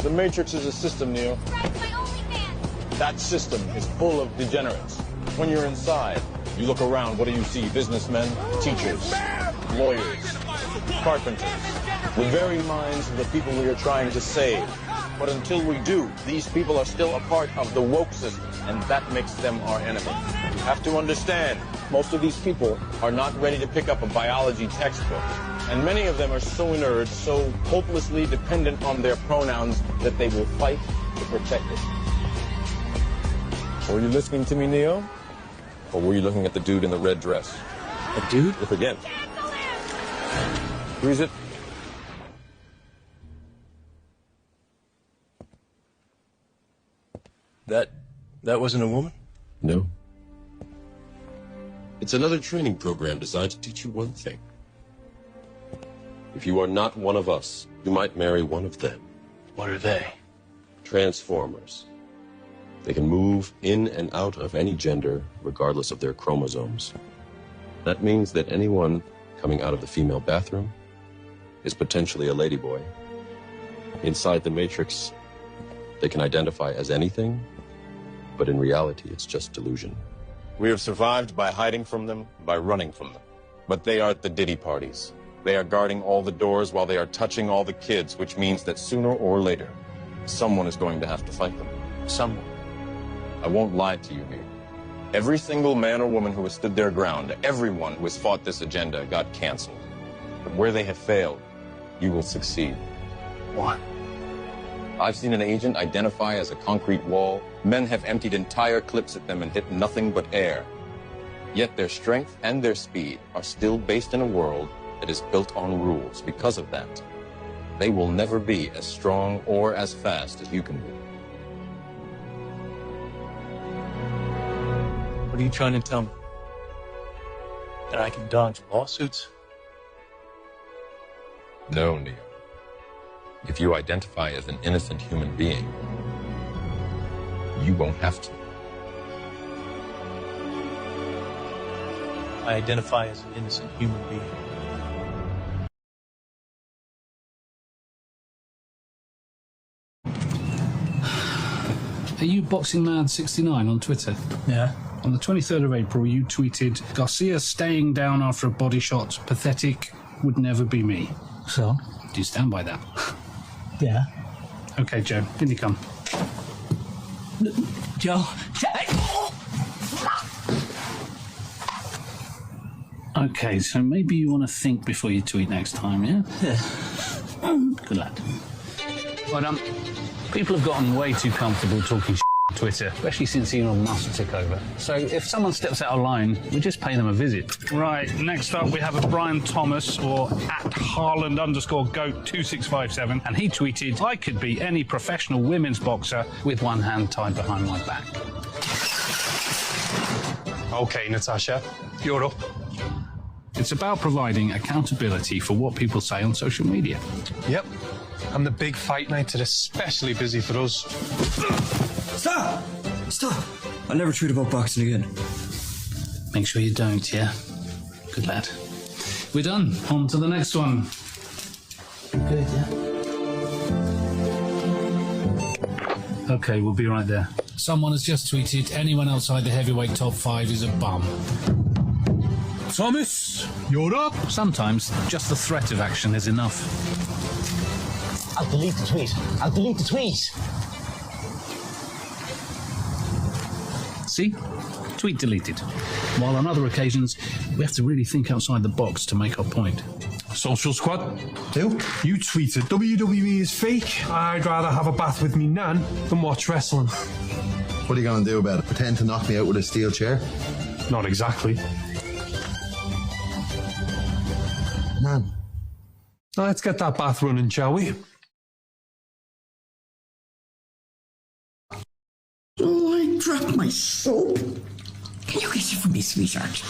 The Matrix is a system, Neo. That system is full of degenerates. When you're inside, you look around, what do you see? Businessmen, teachers, lawyers, carpenters, the very minds of the people we are trying to save. But until we do, these people are still a part of the woke system, and that makes them our enemy. You have to understand, most of these people are not ready to pick up a biology textbook. And many of them are so inert, so hopelessly dependent on their pronouns that they will fight to protect it. Were you listening to me, Neo? Or were you looking at the dude in the red dress? A dude? Look again. Who is it? That wasn't a woman? No. It's another training program designed to teach you one thing. If you are not one of us, you might marry one of them. What are they? Transformers. They can move in and out of any gender, regardless of their chromosomes. That means that anyone coming out of the female bathroom is potentially a ladyboy. Inside the Matrix, they can identify as anything, but in reality, it's just delusion. We have survived by hiding from them, by running from them. But they are at the Diddy parties. They are guarding all the doors while they are touching all the kids, which means that sooner or later, someone is going to have to fight them. Someone. I won't lie to you here. Every single man or woman who has stood their ground, everyone who has fought this agenda got canceled. But where they have failed, you will succeed. What? I've seen an agent identify as a concrete wall. Men have emptied entire clips at them and hit nothing but air. Yet their strength and their speed are still based in a world that is built on rules. Because of that, they will never be as strong or as fast as you can be. What are you trying to tell me? That I can dodge lawsuits? No, Neo. If you identify as an innocent human being, you won't have to. I identify as an innocent human being. Are you Boxing Mad 69 on Twitter? Yeah. On the 23rd of April, you tweeted, Garcia staying down after a body shot, pathetic, would never be me. So? Do you stand by that? Yeah. Okay, Joe, in you come. Joe. Okay, so maybe you want to think before you tweet next time, yeah? Yeah. Good lad. But, people have gotten way too comfortable talking on Twitter, especially since Elon Musk took over. So if someone steps out of line, we just pay them a visit. Right, next up we have a Brian Thomas, or @Harland_GOAT2657, and he tweeted, I could be any professional women's boxer with one hand tied behind my back. Okay, Natasha, you're up. It's about providing accountability for what people say on social media. Yep. And the big fight nights are especially busy for us. Stop! Stop! I'll never tweet about boxing again. Make sure you don't, yeah? Good lad. We're done. On to the next one. Good, yeah? Okay, we'll be right there. Someone has just tweeted, anyone outside the heavyweight top 5 is a bum. Thomas, you're up. Sometimes just the threat of action is enough. I'll delete the tweet. I'll delete the tweet. See? Tweet deleted. While on other occasions, we have to really think outside the box to make our point. Social Squad. Who? You tweeted WWE is fake. I'd rather have a bath with me nan than watch wrestling. What are you going to do about it? Pretend to knock me out with a steel chair? Not exactly. Nan. Now let's get that bath running, shall we? Oh, I dropped my soap. Can you get it for me, sweetheart?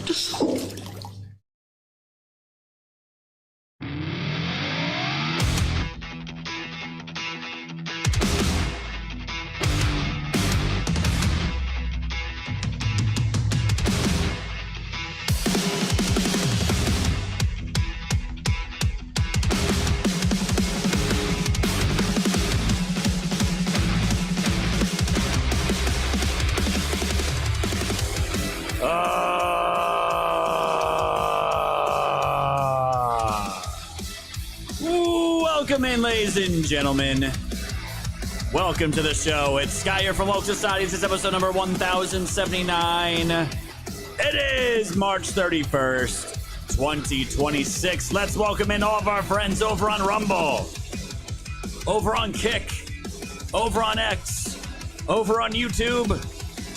The soap. Welcome in, ladies and gentlemen. Welcome to the show. It's Sky here from Woke Society. This is episode number 1079. It is March 31st, 2026. Let's welcome in all of our friends over on Rumble, over on Kick, over on X, over on YouTube,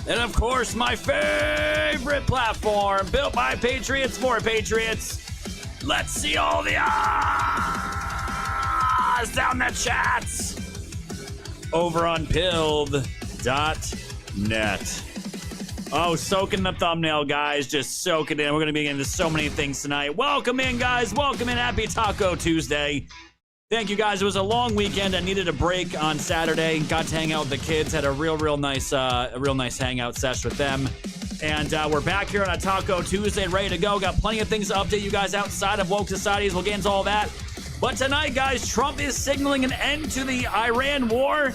and of course, my favorite platform, built by Patriots for Patriots. Let's see all the ahs down the chats over on pilled.net. Oh, soaking the thumbnail, guys. Just soak it in. We're going to be getting into so many things tonight. Welcome in, guys. Welcome in. Happy Taco Tuesday. Thank you, guys. It was a long weekend. I needed a break on Saturday. Got to hang out with the kids. Had a real nice hangout sesh with them. And we're back here on a Taco Tuesday, ready to go. Got plenty of things to update you guys outside of Woke Societies. We'll get into all that. But tonight, guys, Trump is signaling an end to the Iran war.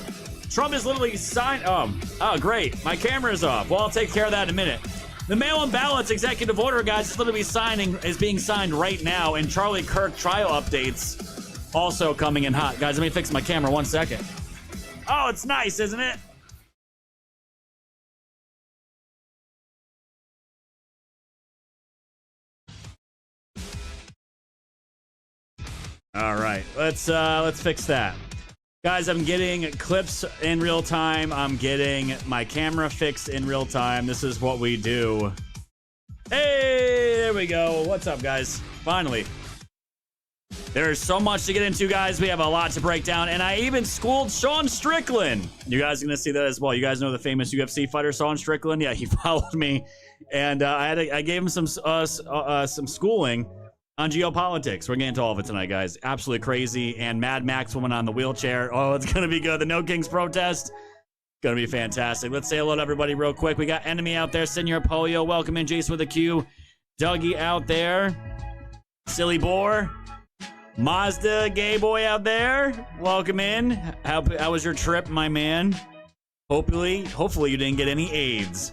Trump is literally signed. Oh, great. My camera is off. Well, I'll take care of that in a minute. The mail-in ballots executive order, guys, is literally being signed right now. And Charlie Kirk trial updates also coming in hot. Guys, let me fix my camera 1 second. Oh, it's nice, isn't it? All right, let's fix that. Guys, I'm getting clips in real time. I'm getting my camera fixed in real time. This is what we do. Hey, there we go. What's up, guys? Finally. There's so much to get into, guys. We have a lot to break down, and I even schooled Sean Strickland. You guys are gonna see that as well. You guys know the famous UFC fighter Sean Strickland? Yeah, he followed me, and I gave him some schooling on geopolitics. We're getting into all of it tonight, guys. Absolutely crazy. And Mad Max woman on the wheelchair. Oh, it's gonna be good. The No Kings protest, gonna be fantastic. Let's say hello to everybody real quick. We got Enemy out there, Senor Polio. Welcome in, Jace with a Q. Dougie out there. Silly Boar. Mazda Gay Boy out there. Welcome in. How was your trip, my man? Hopefully you didn't get any AIDS.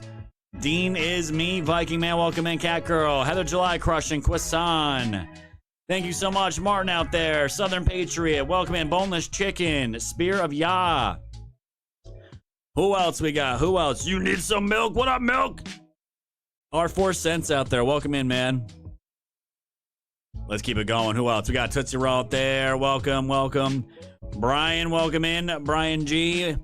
Dean is me, Viking Man. Welcome in, Cat Girl. Heather July crushing, Quasan. Thank you so much, Martin out there. Southern Patriot. Welcome in, Boneless Chicken. Spear of Yah. Who else we got? Who else? You need some milk? What up, milk? R4 Cents out there. Welcome in, man. Let's keep it going. Who else? We got Tootsie Roll out there. Welcome. Brian, welcome in. Brian G.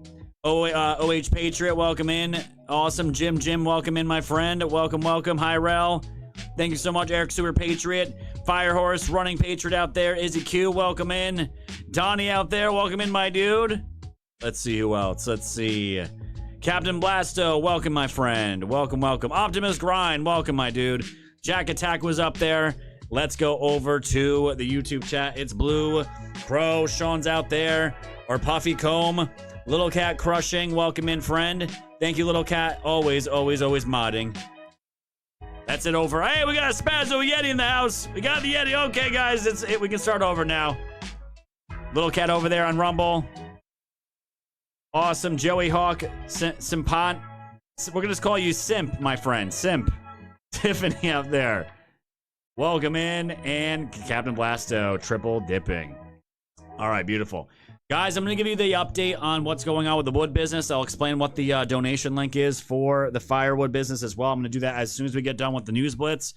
OH Patriot, welcome in. Awesome. Jim, welcome in, my friend. Welcome. Hi, Rel. Thank you so much, Eric Super Patriot. Firehorse, Running Patriot out there. Izzy Q, welcome in. Donnie out there, welcome in, my dude. Let's see who else. Let's see. Captain Blasto, welcome, my friend. Welcome. Optimus Grind, welcome, my dude. Jack Attack was up there. Let's go over to the YouTube chat. It's Blue Crow. Sean's out there. Or Puffy Comb. Little Cat Crushing, welcome in, friend. Thank you, Little Cat. Always modding. That's it over. Hey, we got a Spazzo Yeti in the house. We got the Yeti. Okay, guys, we can start over now. Little Cat over there on Rumble. Awesome. Joey Hawk, Simpant. We're going to just call you Simp, my friend. Simp. Tiffany out there. Welcome in. And Captain Blasto, triple dipping. All right, beautiful. Guys, I'm going to give you the update on what's going on with the wood business. I'll explain what the donation link is for the firewood business as well. I'm going to do that as soon as we get done with the news blitz.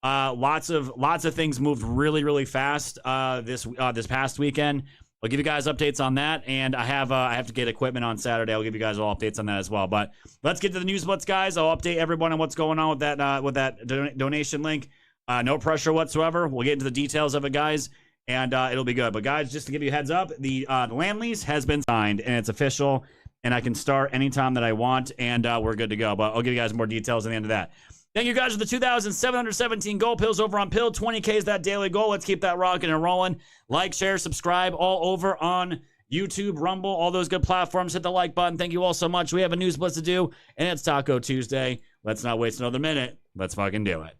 Lots of things moved really fast this past weekend. I'll give you guys updates on that, and I have to get equipment on Saturday. I'll give you guys all updates on that as well. But let's get to the news blitz, guys. I'll update everyone on what's going on with that donation link. No pressure whatsoever. We'll get into the details of it, guys. And it'll be good. But guys, just to give you a heads up, the land lease has been signed and it's official, and I can start anytime that I want, and we're good to go. But I'll give you guys more details at the end of that. Thank you guys for the 2,717 gold pills over on Pill. 20K is that daily goal. Let's keep that rocking and rolling. Like, share, subscribe all over on YouTube, Rumble, all those good platforms. Hit the like button. Thank you all so much. We have a news blitz to do, and it's Taco Tuesday. Let's not waste another minute. Let's fucking do it.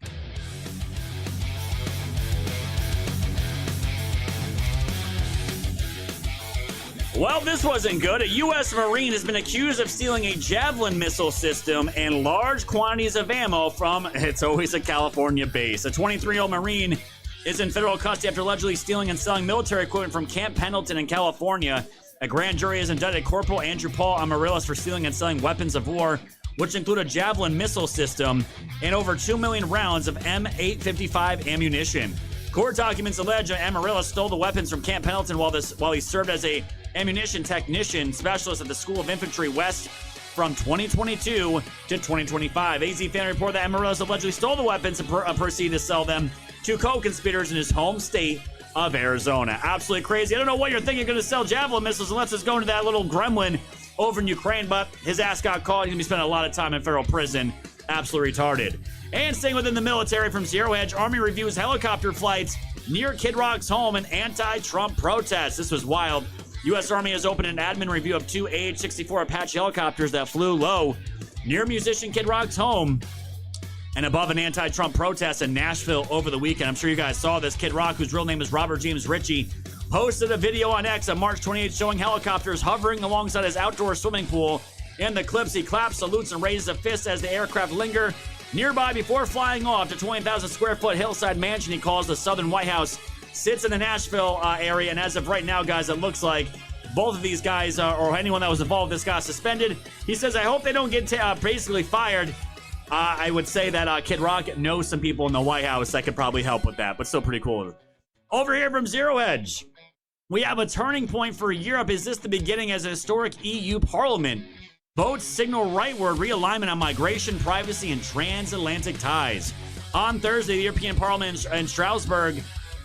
Well, this wasn't good. A U.S. Marine has been accused of stealing a Javelin missile system and large quantities of ammo from, it's always a California base. A 23-year-old Marine is in federal custody after allegedly stealing and selling military equipment from Camp Pendleton in California. A grand jury has indicted Corporal Andrew Paul Amaryllis for stealing and selling weapons of war, which include a Javelin missile system and over 2 million rounds of M855 ammunition. Court documents allege that Amaryllis stole the weapons from Camp Pendleton while he served as a ammunition technician specialist at the School of Infantry West from 2022 to 2025. AZ Fan report that Amaryllis allegedly stole the weapons and proceeded to sell them to co-conspirators in his home state of Arizona. Absolutely crazy. I don't know what you're thinking. You're going to sell Javelin missiles unless it's going to that little gremlin over in Ukraine, but his ass got caught. He's going to be spending a lot of time in federal prison. Absolutely retarded. And staying within the military from Zero Hedge, Army reviews helicopter flights near Kid Rock's home in anti-Trump protests. This was wild. U.S. Army has opened an admin review of 2 AH-64 Apache helicopters that flew low near musician Kid Rock's home and above an anti-Trump protest in Nashville over the weekend. I'm sure you guys saw this. Kid Rock, whose real name is Robert James Ritchie, posted a video on X on March 28th showing helicopters hovering alongside his outdoor swimming pool. In the clips, he claps, salutes, and raises a fist as the aircraft linger nearby before flying off to 20,000 square foot hillside mansion he calls the Southern White House. Sits in the Nashville area, and as of right now, guys, it looks like both of these guys, or anyone that was involved with this, got suspended. He says, I hope they don't get basically fired. I would say that Kid Rock knows some people in the White House that could probably help with that, but still pretty cool. Over here from Zero Hedge, we have a turning point for Europe. Is this the beginning as a historic EU Parliament? Votes signal rightward realignment on migration, privacy, and transatlantic ties. On Thursday, the European Parliament in Strasbourg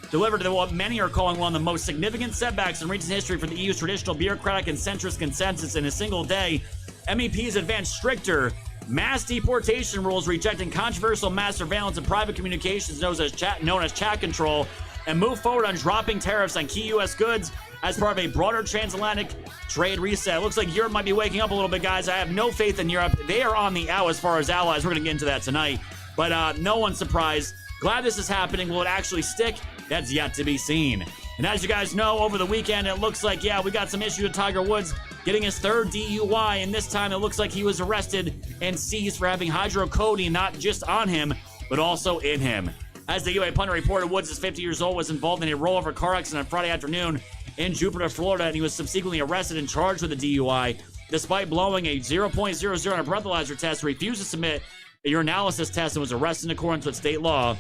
delivered what many are calling one of the most significant setbacks in recent history for the EU's traditional bureaucratic and centrist consensus. In a single day, MEPs advanced stricter mass deportation rules, rejecting controversial mass surveillance and private communications known as chat control, and move forward on dropping tariffs on key U.S. goods as part of a broader transatlantic trade reset. It looks like Europe might be waking up a little bit, guys. I have no faith in Europe. They are on the out as far as allies. We're going to get into that tonight, but no one's surprised. Glad this is happening. Will it actually stick? That's yet to be seen. And as you guys know, over the weekend, it looks like, yeah, we got some issue with Tiger Woods getting his third DUI, and this time it looks like he was arrested and seized for having hydrocodone not just on him, but also in him. As the UA Punter reported, Woods is 50 years old, was involved in a rollover car accident on Friday afternoon in Jupiter, Florida, and he was subsequently arrested and charged with a DUI. Despite blowing a 0.00 on a breathalyzer test, refused to submit a urinalysis test and was arrested in accordance with state law.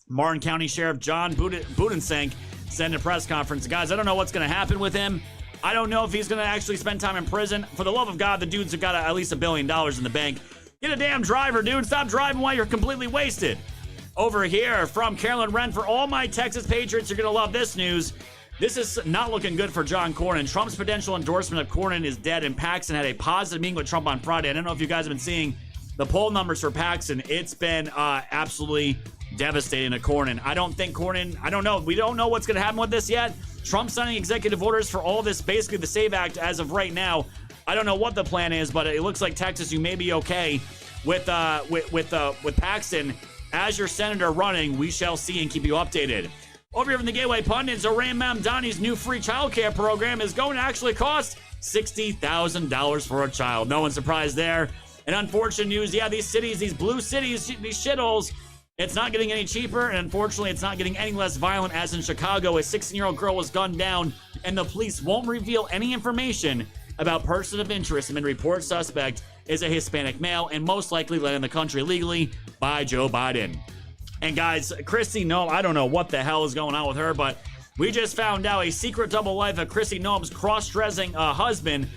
Martin County Sheriff John Budensank said in a press conference, guys, I don't know what's going to happen with him. I don't know if he's going to actually spend time in prison. For the love of God, the dude's got at least $1 billion in the bank. Get a damn driver, dude. Stop driving while you're completely wasted. Over here from Carolyn Wren, for all my Texas Patriots, you're going to love this news. This is not looking good for John Cornyn. Trump's potential endorsement of Cornyn is dead, and Paxton had a positive meeting with Trump on Friday. I don't know if you guys have been seeing the poll numbers for Paxton. It's been absolutely devastating to Cornyn. I don't think Cornyn, I don't know. We don't know what's going to happen with this yet. Trump signing executive orders for all this, basically the SAVE Act as of right now. I don't know what the plan is, but it looks like Texas, you may be okay with Paxton as your senator running. We shall see and keep you updated. Over here from the Gateway Pundits, Zoran Mamdani's new free childcare program is going to actually cost $60,000 for a child. No one's surprised there. And unfortunate news, yeah, these cities, these blue cities, these shitholes, it's not getting any cheaper, and unfortunately, it's not getting any less violent, as in Chicago, a 16-year-old girl was gunned down, and the police won't reveal any information about person of interest, and report suspect is a Hispanic male, and most likely led in the country illegally by Joe Biden. And guys, Kristi Noem, I don't know what the hell is going on with her, but we just found out a secret double life of Kristi Noem's cross-dressing husband,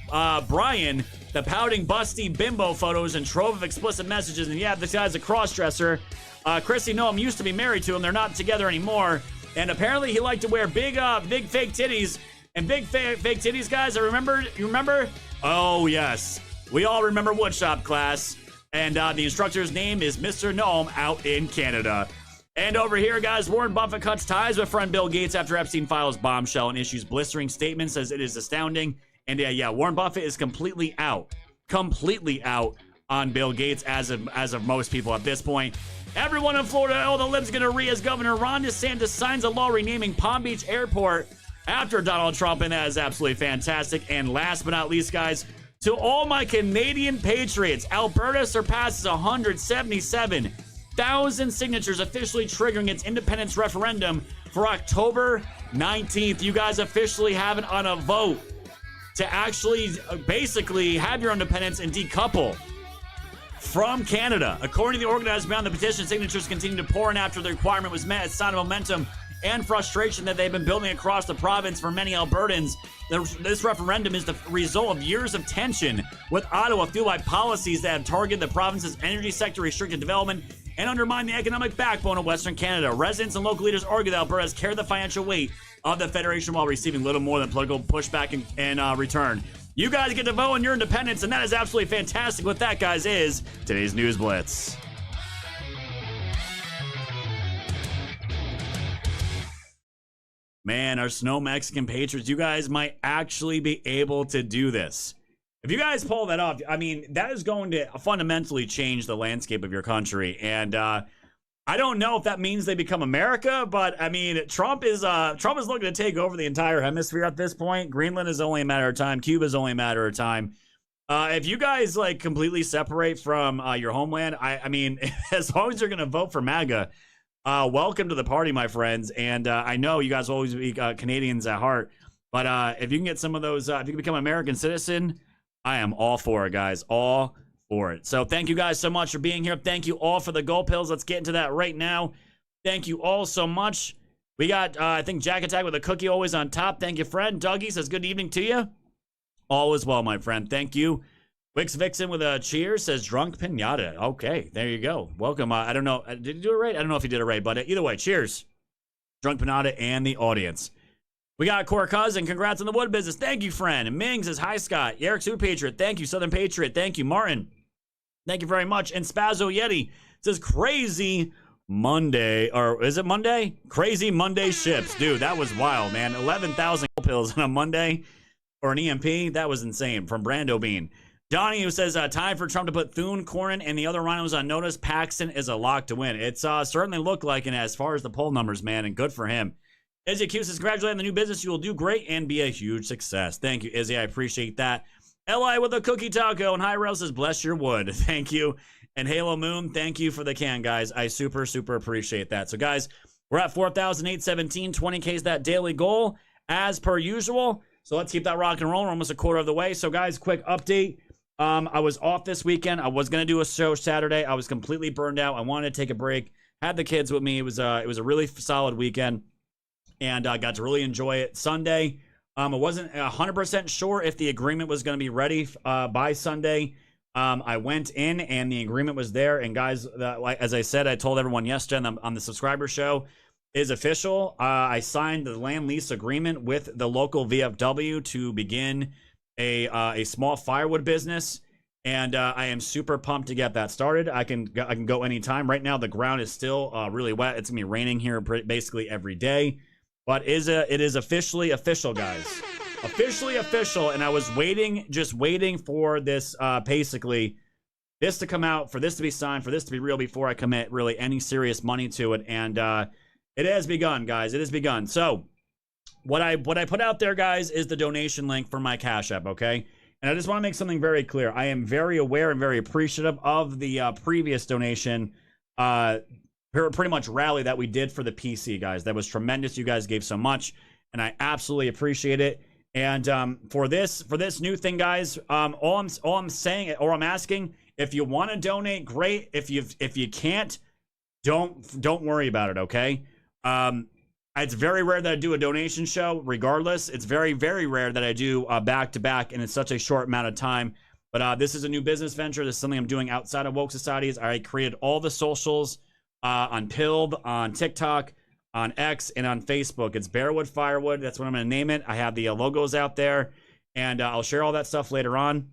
Brian, the pouting, busty bimbo photos and trove of explicit messages. And yeah, this guy's a cross-dresser. Kristi Noem used to be married to him. They're not together anymore. And apparently he liked to wear big fake titties. And big fake titties, guys, you remember? Oh, yes. We all remember woodshop class. And the instructor's name is Mr. Noem out in Canada. And over here, guys, Warren Buffett cuts ties with friend Bill Gates after Epstein files bombshell and issues blistering statements, says it is astounding. And yeah, Warren Buffett is completely out on Bill Gates as of most people at this point. Everyone in Florida, the libs gonna re as Governor Ron DeSantis signs a law renaming Palm Beach Airport after Donald Trump, and that is absolutely fantastic. And last but not least, guys, to all my Canadian Patriots, Alberta surpasses 177 1,000 signatures, officially triggering its independence referendum for October 19th. You guys officially have it on a vote to actually basically have your independence and decouple from Canada. According to the organizers behind the petition, signatures continue to pour in after the requirement was met. It's a sign of momentum and frustration that they've been building across the province for many Albertans. This referendum is the result of years of tension with Ottawa, fueled by policies that have targeted the province's energy sector, restricted development, and undermined the economic backbone of Western Canada. Residents and local leaders argue that Alberta has carried the financial weight of the Federation while receiving little more than political pushback in return. You guys get to vote on your independence, and that is absolutely fantastic. What that, guys, is today's News Blitz. Man, our Snow Mexican Patriots, you guys might actually be able to do this. If you guys pull that off, I mean, that is going to fundamentally change the landscape of your country. And I don't know if that means they become America, but I mean, Trump is looking to take over the entire hemisphere at this point. Greenland is only a matter of time. Cuba is only a matter of time. If you guys like completely separate from your homeland, I mean, as long as you're going to vote for MAGA, welcome to the party, my friends. And I know you guys will always be Canadians at heart, but if you can get some of those, if you can become an American citizen, I am all for it, guys. All for it. So thank you guys so much for being here. Thank you all for the gold pills. Let's get into that right now. Thank you all so much. We got, I think, Jack Attack with a cookie always on top. Thank you, friend. Dougie says good evening to you. All is well, my friend. Thank you. Wix Vixen with a cheers says drunk pinata. Okay, there you go. Welcome. I don't know. Did you do it right? I don't know if you did it right, but either way, cheers. Drunk pinata and the audience. We got Core Cousin. Congrats on the wood business. Thank you, friend. Ming says, hi, Scott. Eric Super Patriot. Thank you. Southern Patriot. Thank you. Martin. Thank you very much. And Spazzo Yeti says, crazy Monday. Or is it Monday? Crazy Monday ships. Dude, that was wild, man. 11,000 pills on a Monday or an EMP. That was insane. From Brando Bean. Johnny, who says, time for Trump to put Thune, Cornyn, and the other rhinos on notice. Paxton is a lock to win. It's certainly looked like it as far as the poll numbers, man, and good for him. Izzy Q says, congratulations on the new business. You will do great and be a huge success. Thank you, Izzy. I appreciate that. Li with a cookie taco. And High Rail says, bless your wood. Thank you. And Halo Moon, thank you for the can, guys. I super, super appreciate that. So, guys, we're at 4,817. 20K is that daily goal, as per usual. So, let's keep that rock and roll. We're almost a quarter of the way. So, guys, quick update. I was off this weekend. I was going to do a show Saturday. I was completely burned out. I wanted to take a break. Had the kids with me. It was a really solid weekend. And I got to really enjoy it. Sunday, I wasn't 100% sure if the agreement was going to be ready by Sunday. I went in, and the agreement was there. And guys, as I said, I told everyone yesterday on the subscriber show, is official. I signed the land lease agreement with the local VFW to begin a small firewood business. And I am super pumped to get that started. I can go anytime. Right now, the ground is still really wet. It's going to be raining here basically every day. But it is officially official, guys. Officially official. And I was just waiting for this, basically, this to come out, for this to be signed, for this to be real before I commit really any serious money to it. And it has begun, guys. It has begun. So what I put out there, guys, is the donation link for my Cash App, okay? And I just want to make something very clear. I am very aware and very appreciative of the previous donation pretty much rally that we did for the PC, guys. That was tremendous. You guys gave so much, and I absolutely appreciate it. And for this new thing, guys, all I'm saying, or I'm asking, if you want to donate, great. If you can't, don't worry about it, okay? It's very rare that I do a donation show. Regardless, it's very, very rare that I do back to back, and it's such a short amount of time. But this is a new business venture. This is something I'm doing outside of Woke Societies. I created all the socials on Pilled, on TikTok, on X, and on Facebook. It's Bearwood Firewood. That's what I'm going to name it. I have the logos out there, and I'll share all that stuff later on.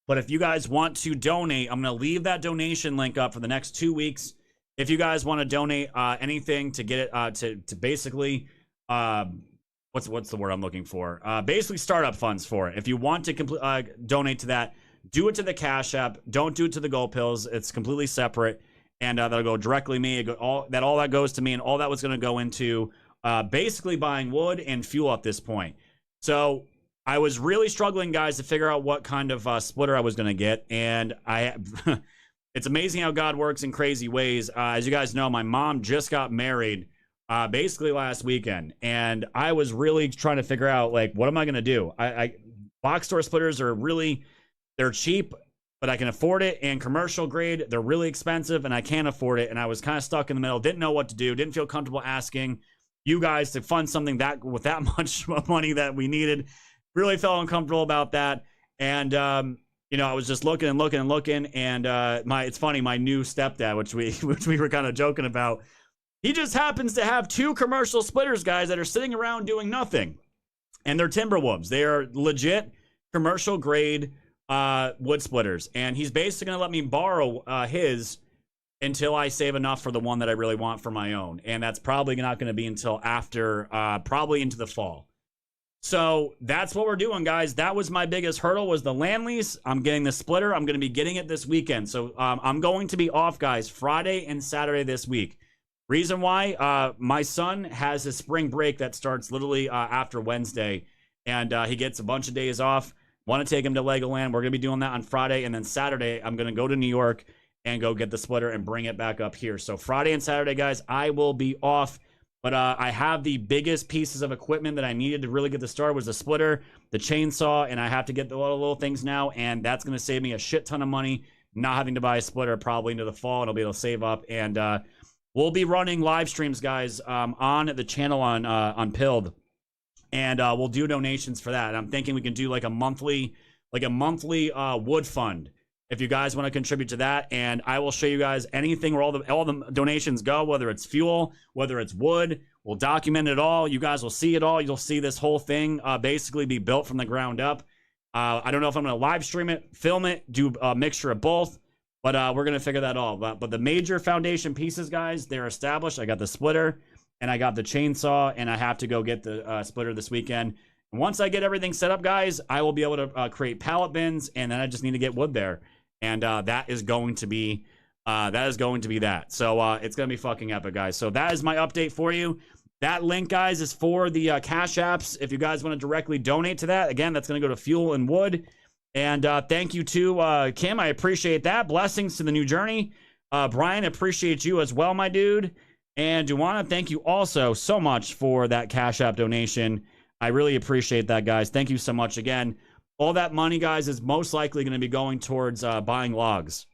But if you guys want to donate, I'm going to leave that donation link up for the next 2 weeks. If you guys want to donate anything to get it to basically what's the word I'm looking for? Basically startup funds for it. If you want to donate to that, do it to the Cash App. Don't do it to the Gold Pills. It's completely separate. And that'll go directly to me. All that goes to me, and all that was going to go into basically buying wood and fuel at this point. So I was really struggling, guys, to figure out what kind of splitter I was going to get. And it's amazing how God works in crazy ways. As you guys know, my mom just got married basically last weekend, and I was really trying to figure out, like, what am I going to do? I box store splitters are really, they're cheap, but I can afford it, and commercial grade, they're really expensive, and I can't afford it, and I was kind of stuck in the middle, didn't know what to do, didn't feel comfortable asking you guys to fund something that with that much money that we needed. Really felt uncomfortable about that, and you know, I was just looking and looking and looking, and it's funny, my new stepdad, which we were kind of joking about, he just happens to have 2 commercial splitters, guys, that are sitting around doing nothing, and they're Timberwolves. They are legit commercial grade wood splitters, and he's basically gonna let me borrow his until I save enough for the one that I really want for my own, and that's probably not going to be until after, probably into the fall. So that's what we're doing, guys. That was my biggest hurdle, was the land lease. I'm getting the splitter. I'm going to be getting it this weekend. So I'm going to be off, guys, Friday and Saturday this week. Reason why, my son has his spring break that starts literally after Wednesday, and he gets a bunch of days off. Want to take him to Legoland. We're going to be doing that on Friday, and then Saturday I'm going to go to New York and go get the splitter and bring it back up here. So Friday and Saturday, guys, I will be off. But I have the biggest pieces of equipment that I needed to really get the start was the splitter, the chainsaw, and I have to get the little things now, and that's going to save me a shit ton of money, not having to buy a splitter probably into the fall, and I'll be able to save up. And we'll be running live streams, guys, on the channel on Pilled, and we'll do donations for that. And I'm thinking we can do like a monthly wood fund, if you guys want to contribute to that, and I will show you guys anything where all the donations go, whether it's fuel, whether it's wood. We'll document it all. You guys will see it all. You'll see this whole thing basically be built from the ground up. I don't know if I'm going to live stream it, film it, do a mixture of both, but we're going to figure that all out. But the major foundation pieces, guys, they're established. I got the splitter, and I got the chainsaw, and I have to go get the splitter this weekend. And once I get everything set up, guys, I will be able to create pallet bins, and then I just need to get wood there. And that is going to be that. So it's going to be fucking epic, guys. So that is my update for you. That link, guys, is for the Cash Apps. If you guys want to directly donate to that, again, that's going to go to Fuel and Wood. And thank you to Kim. I appreciate that. Blessings to the new journey. Brian, appreciate you as well, my dude. And Duana, thank you also so much for that Cash App donation. I really appreciate that, guys. Thank you so much again. All that money, guys, is most likely going to be going towards buying logs,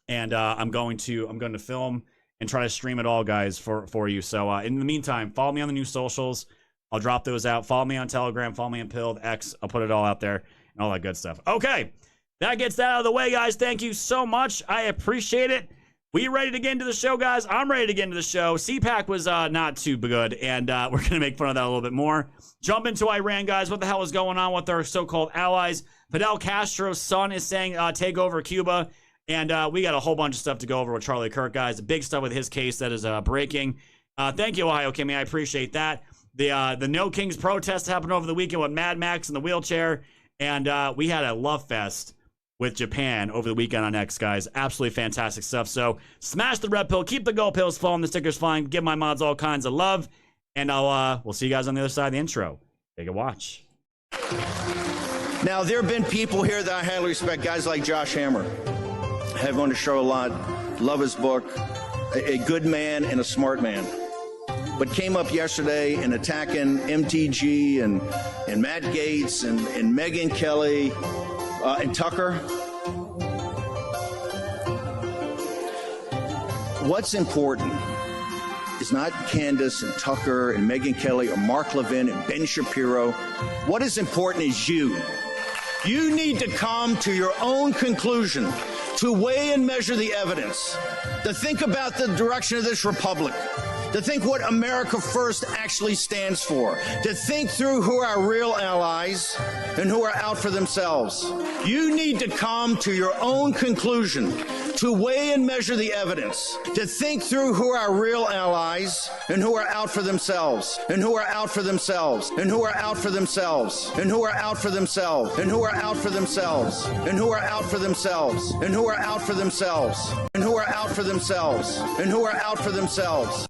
and I'm going to film and try to stream it all, guys, for you. So in the meantime, follow me on the new socials. I'll drop those out. Follow me on Telegram. Follow me on Pilled, X. I'll put it all out there and all that good stuff. Okay, that gets that out of the way, guys. Thank you so much. I appreciate it. We ready to get into the show, guys? I'm ready to get into the show. CPAC was not too good, and we're going to make fun of that a little bit more. Jump into Iran, guys. What the hell is going on with our so-called allies? Fidel Castro's son is saying take over Cuba, and we got a whole bunch of stuff to go over with Charlie Kirk, guys. Big stuff with his case that is breaking. Thank you, Ohio Kimmy. I appreciate that. The No Kings protest happened over the weekend with Mad Max in the wheelchair, and we had a love fest with Japan over the weekend on X, guys. Absolutely fantastic stuff. So smash the red pill, keep the gold pills flowing, the stickers flying, give my mods all kinds of love, and we'll see you guys on the other side of the intro. Take a watch. Now, there have been people here that I highly respect, guys like Josh Hammer. I have him on the show a lot, love his book, a good man and a smart man. But came up yesterday and attacking MTG and Matt Gaetz and Megyn Kelly and Tucker. What's important is not Candace and Tucker and Megyn Kelly or Mark Levin and Ben Shapiro. What is important is you. You need to come to your own conclusion, to weigh and measure the evidence, to think about the direction of this republic, to think what America First actually stands for, to think through who are our real allies and who are out for themselves. You need to come to your own conclusion, to weigh and measure the evidence, to think through who are our real allies and who are out for themselves, and who are out for themselves, and who are out for themselves, and who are out for themselves, and who are out for themselves, and who are out for themselves, and who are out for themselves, and who are out for themselves, and who are out for themselves.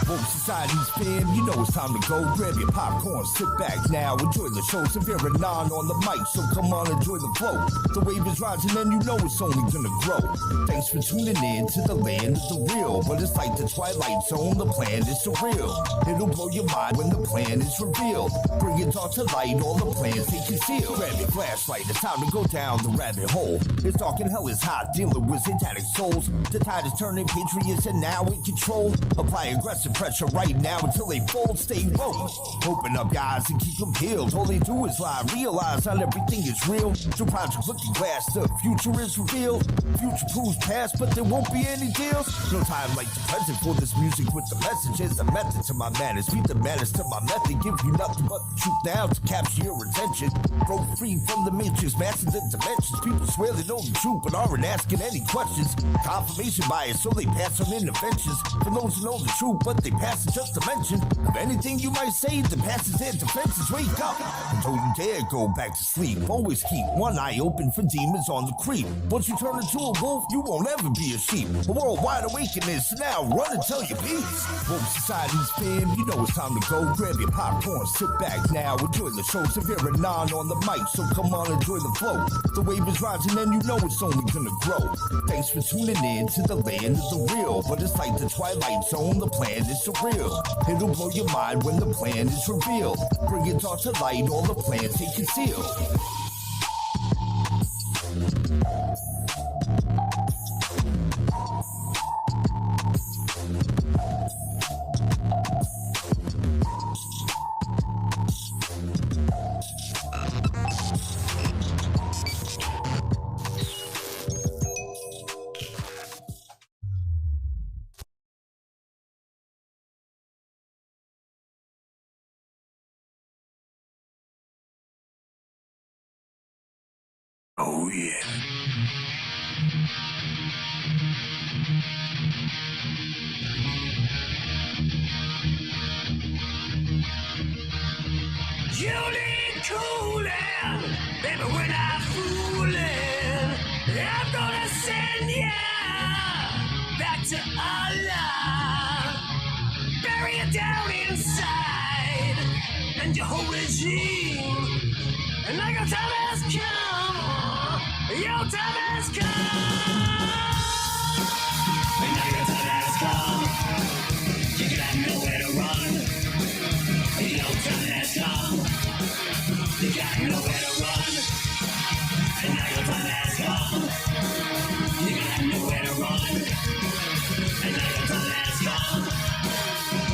Woke Society's fam, you know it's time to go. Grab your popcorn, sit back now, enjoy the show. Severe and non on the mic, so come on, enjoy the flow. The wave is rising and you know it's only gonna grow. Thanks for tuning in to the land of the real. But it's like the Twilight Zone, the plan is surreal. It'll blow your mind when the plan is revealed. Bring it all to light, all the plans they conceal. Grab your flashlight, it's time to go down the rabbit hole. It's dark and hell is hot, dealing with satanic souls. The tide is turning, patriots are now in control. Apply aggressive pressure right now until they fold. Stay woke, open up your eyes and keep them peeled. All they do is lie, realize not everything is real. Through Project Looking Glass, the future is revealed. Future proves past, but there won't be any deals. No time like the present for this music with the messages. The method to my madness, beat the madness to my method. Give you nothing but the truth now to capture your attention. Broke free from the matrix, master the dimensions. People swear they know the truth, but aren't asking any questions. Confirmation bias, so they pass on interventions. For those who know the truth, but they pass it just to mention. Of anything you might say, the past is their defenses. Wake up, and don't you dare go back to sleep. Always keep one eye open for demons on the creep. Once you turn into a wolf, you won't ever be a sheep. A worldwide awakening, so now run and tell your peace. Woke Society's fam, you know it's time to go. Grab your popcorn, sit back now, enjoy the show. Severe and non on the mic, so come on, enjoy the flow. The wave is rising and you know it's only gonna grow. Thanks for tuning in to the land of the real. But it's like the Twilight Zone, the plan is surreal. It'll blow your mind when the plan is revealed. Bring it all to light, all the plans they conceal. Oh yeah. You need cooling, baby, we're not fooling. I'm gonna send ya back to Allah. Bury it down inside and your whole regime. And now your time has come. Your time has come. And now your time has come. You got nowhere to run. Your time has come. You got nowhere to run. And now your time has come. You got nowhere to run. And now your time has come.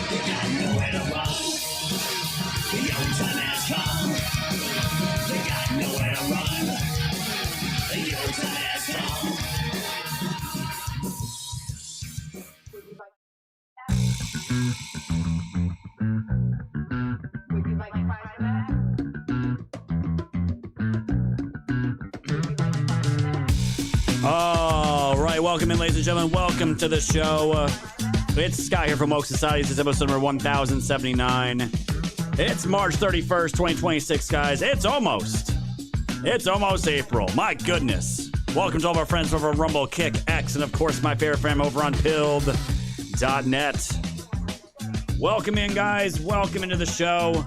You got nowhere to run. Your time has come. You got nowhere to run. Your time has come. All right, welcome in, ladies and gentlemen. Welcome to the show. It's Scott here from Woke Society. This is episode number 1079. It's March 31st, 2026, guys. It's almost April. My goodness. Welcome to all of our friends over at Rumble, Kick, X, and of course, my favorite fam over on Pilled.net. Welcome in, guys. Welcome into the show.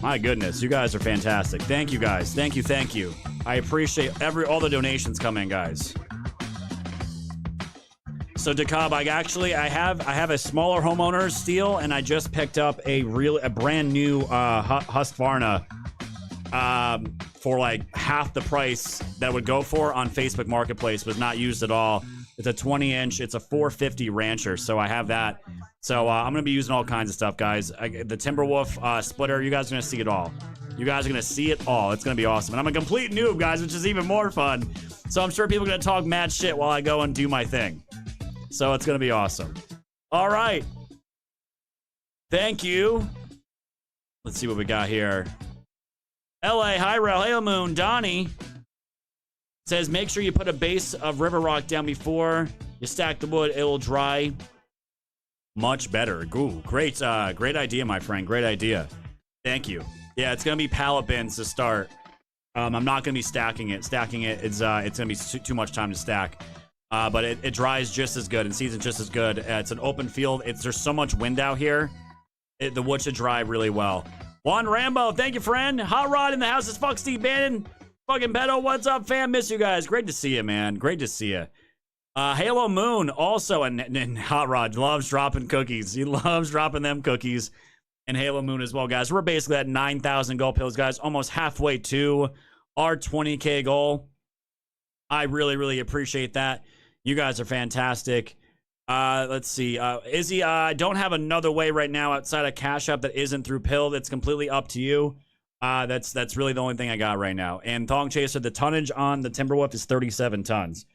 My goodness, you guys are fantastic. Thank you, guys. Thank you. I appreciate all the donations coming, guys. So DeKalb, I have a smaller homeowner's steel, and I just picked up a brand new Husqvarna for like half the price that would go for on Facebook Marketplace. Was not used at all. It's a 20-inch. It's a 450 Rancher, so I have that. So I'm gonna be using all kinds of stuff, guys. The Timberwolf splitter. You guys are gonna see it all. You guys are gonna see it all. It's gonna be awesome. And I'm a complete noob, guys, which is even more fun. So I'm sure people are gonna talk mad shit while I go and do my thing. So it's gonna be awesome. All right. Thank you. Let's see what we got here. LA, hi, Rel, Hail Moon, Donnie says, make sure you put a base of river rock down before you stack the wood. It'll dry much better. Ooh, great idea, my friend. Great idea. Thank you. Yeah, it's gonna be pallet bins to start. I'm not gonna be stacking it. Stacking it is it's gonna be too much time to stack. but it dries just as good and seasons just as good. It's an open field. There's so much wind out here. The wood should dry really well. Juan Rambo, thank you, friend. Hot Rod in the house is fuck Steve Bannon. Fucking Beto, what's up, fam? Miss you guys. Great to see you, man. Great to see you. Halo Moon also, and Hot Rod loves dropping cookies. He loves dropping them cookies. And Halo Moon as well, guys. We're basically at 9,000 gold pills, guys. Almost halfway to our 20K goal. I really, really appreciate that. You guys are fantastic. Let's see. Izzy, I don't have another way right now outside of Cash App that isn't through Pill. It's completely up to you. That's really the only thing I got right now. And Thong Chaser, the tonnage on the Timberwolf is 37 tons.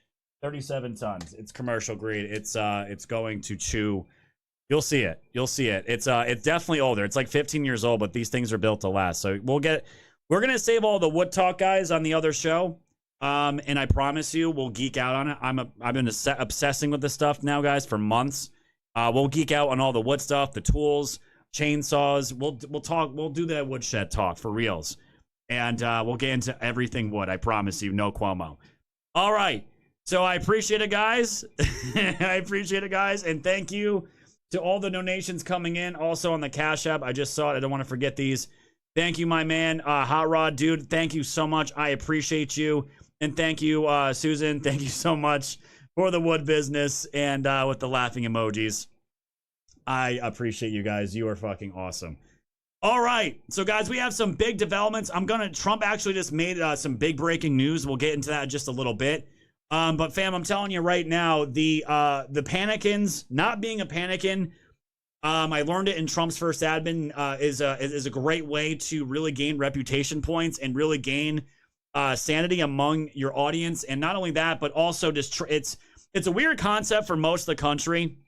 37 tons. It's commercial grade. It's going to chew. You'll see it. You'll see it. It's definitely older. It's like 15 years old, but these things are built to last. So we're gonna save all the wood talk, guys, on the other show. And I promise you, we'll geek out on it. I've been obsessing with this stuff now, guys, for months. We'll geek out on all the wood stuff, the tools, chainsaws. We'll do that woodshed talk for reals, and we'll get into everything wood. I promise you, no Cuomo. All right, so I appreciate it, guys. I appreciate it, guys, and thank you to all the donations coming in. Also on the Cash App, I just saw it. I don't want to forget these. Thank you, my man, Hot Rod, dude. Thank you so much. I appreciate you. And thank you, Susan. Thank you so much for the wood business and with the laughing emojis. I appreciate you guys. You are fucking awesome. All right. So, guys, we have some big developments. Trump actually just made some big breaking news. We'll get into that in just a little bit. But, fam, I'm telling you right now, the panicins, not being a panikin, I learned it in Trump's first admin, is a great way to really gain reputation points and really gain sanity among your audience. And not only that, but also just it's a weird concept for most of the country,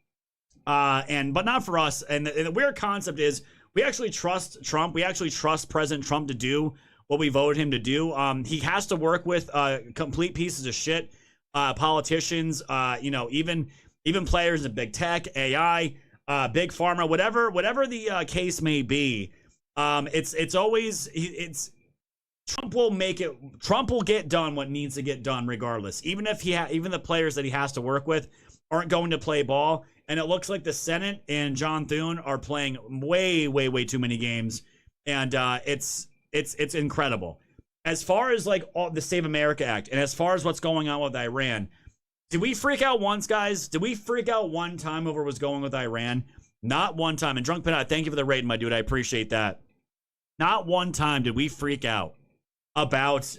but not for us. And the weird concept is we actually trust Trump. We actually trust President Trump to do what we voted him to do. He has to work with complete pieces of shit, politicians, even players in big tech, AI, big pharma, whatever the case may be. Trump will make it. Trump will get done what needs to get done, regardless. Even if even the players that he has to work with aren't going to play ball, and it looks like the Senate and John Thune are playing way, way, way too many games, and it's incredible. As far as like all the Save America Act, and as far as what's going on with Iran, did we freak out once, guys? Did we freak out one time over what's going with Iran? Not one time. And Drunk Pinot, thank you for the raid, my dude. I appreciate that. Not one time did we freak out about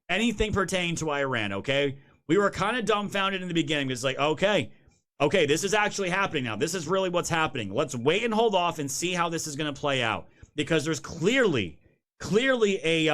anything pertaining to Iran, okay? We were kind of dumbfounded in the beginning. It's like, okay, this is actually happening now. This is really what's happening. Let's wait and hold off and see how this is going to play out, because there's clearly a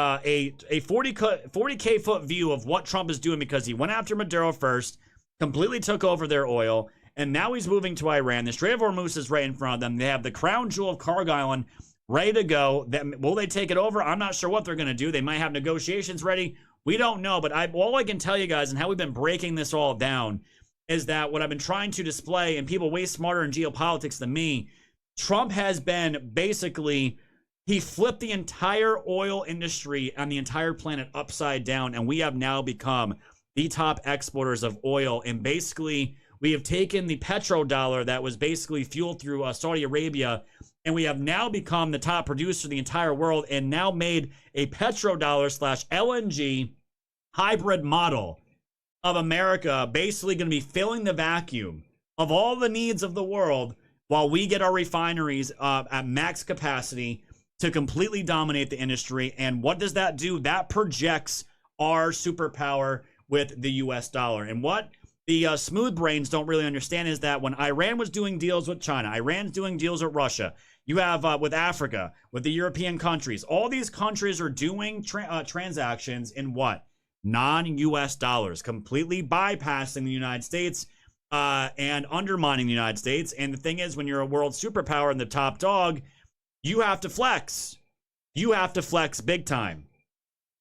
40K foot view of what Trump is doing, because he went after Maduro first, completely took over their oil, and now he's moving to Iran. The Strait of Hormuz is right in front of them. They have the crown jewel of Karg Island ready to go. Will they take it over? I'm not sure what they're going to do. They might have negotiations ready. We don't know. But all I can tell you guys, and how we've been breaking this all down, is that what I've been trying to display, and people way smarter in geopolitics than me, Trump has been basically, he flipped the entire oil industry and the entire planet upside down, and we have now become the top exporters of oil. And basically, we have taken the petrodollar that was basically fueled through Saudi Arabia, and we have now become the top producer of the entire world, and now made a petrodollar / LNG hybrid model of America, basically going to be filling the vacuum of all the needs of the world while we get our refineries at max capacity to completely dominate the industry. And what does that do? That projects our superpower with the US dollar. And what the smooth brains don't really understand is that when Iran was doing deals with China, Iran's doing deals with Russia, you have with Africa, with the European countries, all these countries are doing transactions in what? Non-US dollars, completely bypassing the United States and undermining the United States. And the thing is, when you're a world superpower and the top dog, you have to flex. You have to flex big time.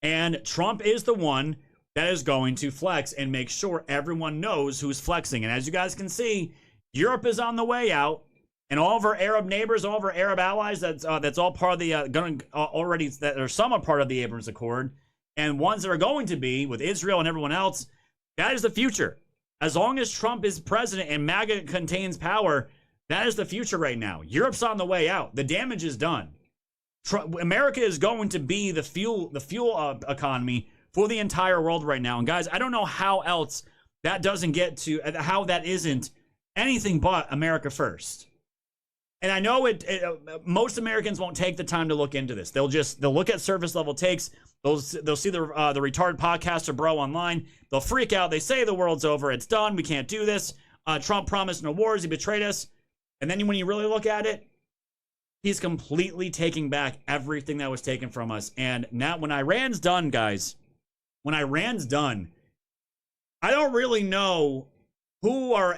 And Trump is the one that is going to flex and make sure everyone knows who's flexing. And as you guys can see, Europe is on the way out. And all of our Arab neighbors, all of our Arab allies, that's all part of the already, that are some are part of the Abraham Accord, and ones that are going to be with Israel and everyone else. That is the future. As long as Trump is president and MAGA contains power, that is the future right now. Europe's on the way out. The damage is done. America is going to be the fuel economy for the entire world right now. And guys, I don't know how else that doesn't get to, how that isn't anything but America first. And I know most Americans won't take the time to look into this. They'll look at surface level takes. They'll see the retarded podcaster bro online. They'll freak out. They say the world's over. It's done. We can't do this. Trump promised no wars. He betrayed us. And then when you really look at it, he's completely taking back everything that was taken from us. And now when Iran's done, guys, when Iran's done, I don't really know who our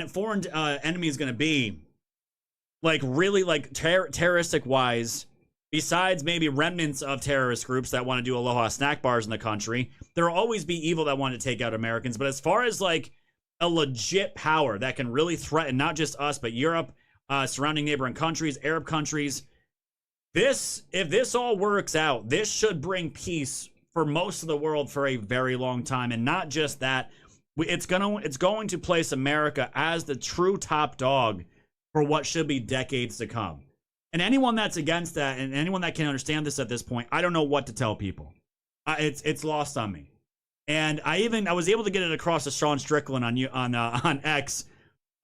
foreign enemy is going to be. Like, really, like, terroristic wise, besides maybe remnants of terrorist groups that want to do Aloha snack bars in the country. There will always be evil that want to take out Americans. But as far as, like, a legit power that can really threaten not just us, but Europe, surrounding neighboring countries, Arab countries, if this all works out, this should bring peace for most of the world for a very long time. And not just that, it's going to place America as the true top dog for what should be decades to come. And anyone that's against that, and anyone that can understand this at this point, I don't know what to tell people. It's lost on me. And I was able to get it across to Sean Strickland on X,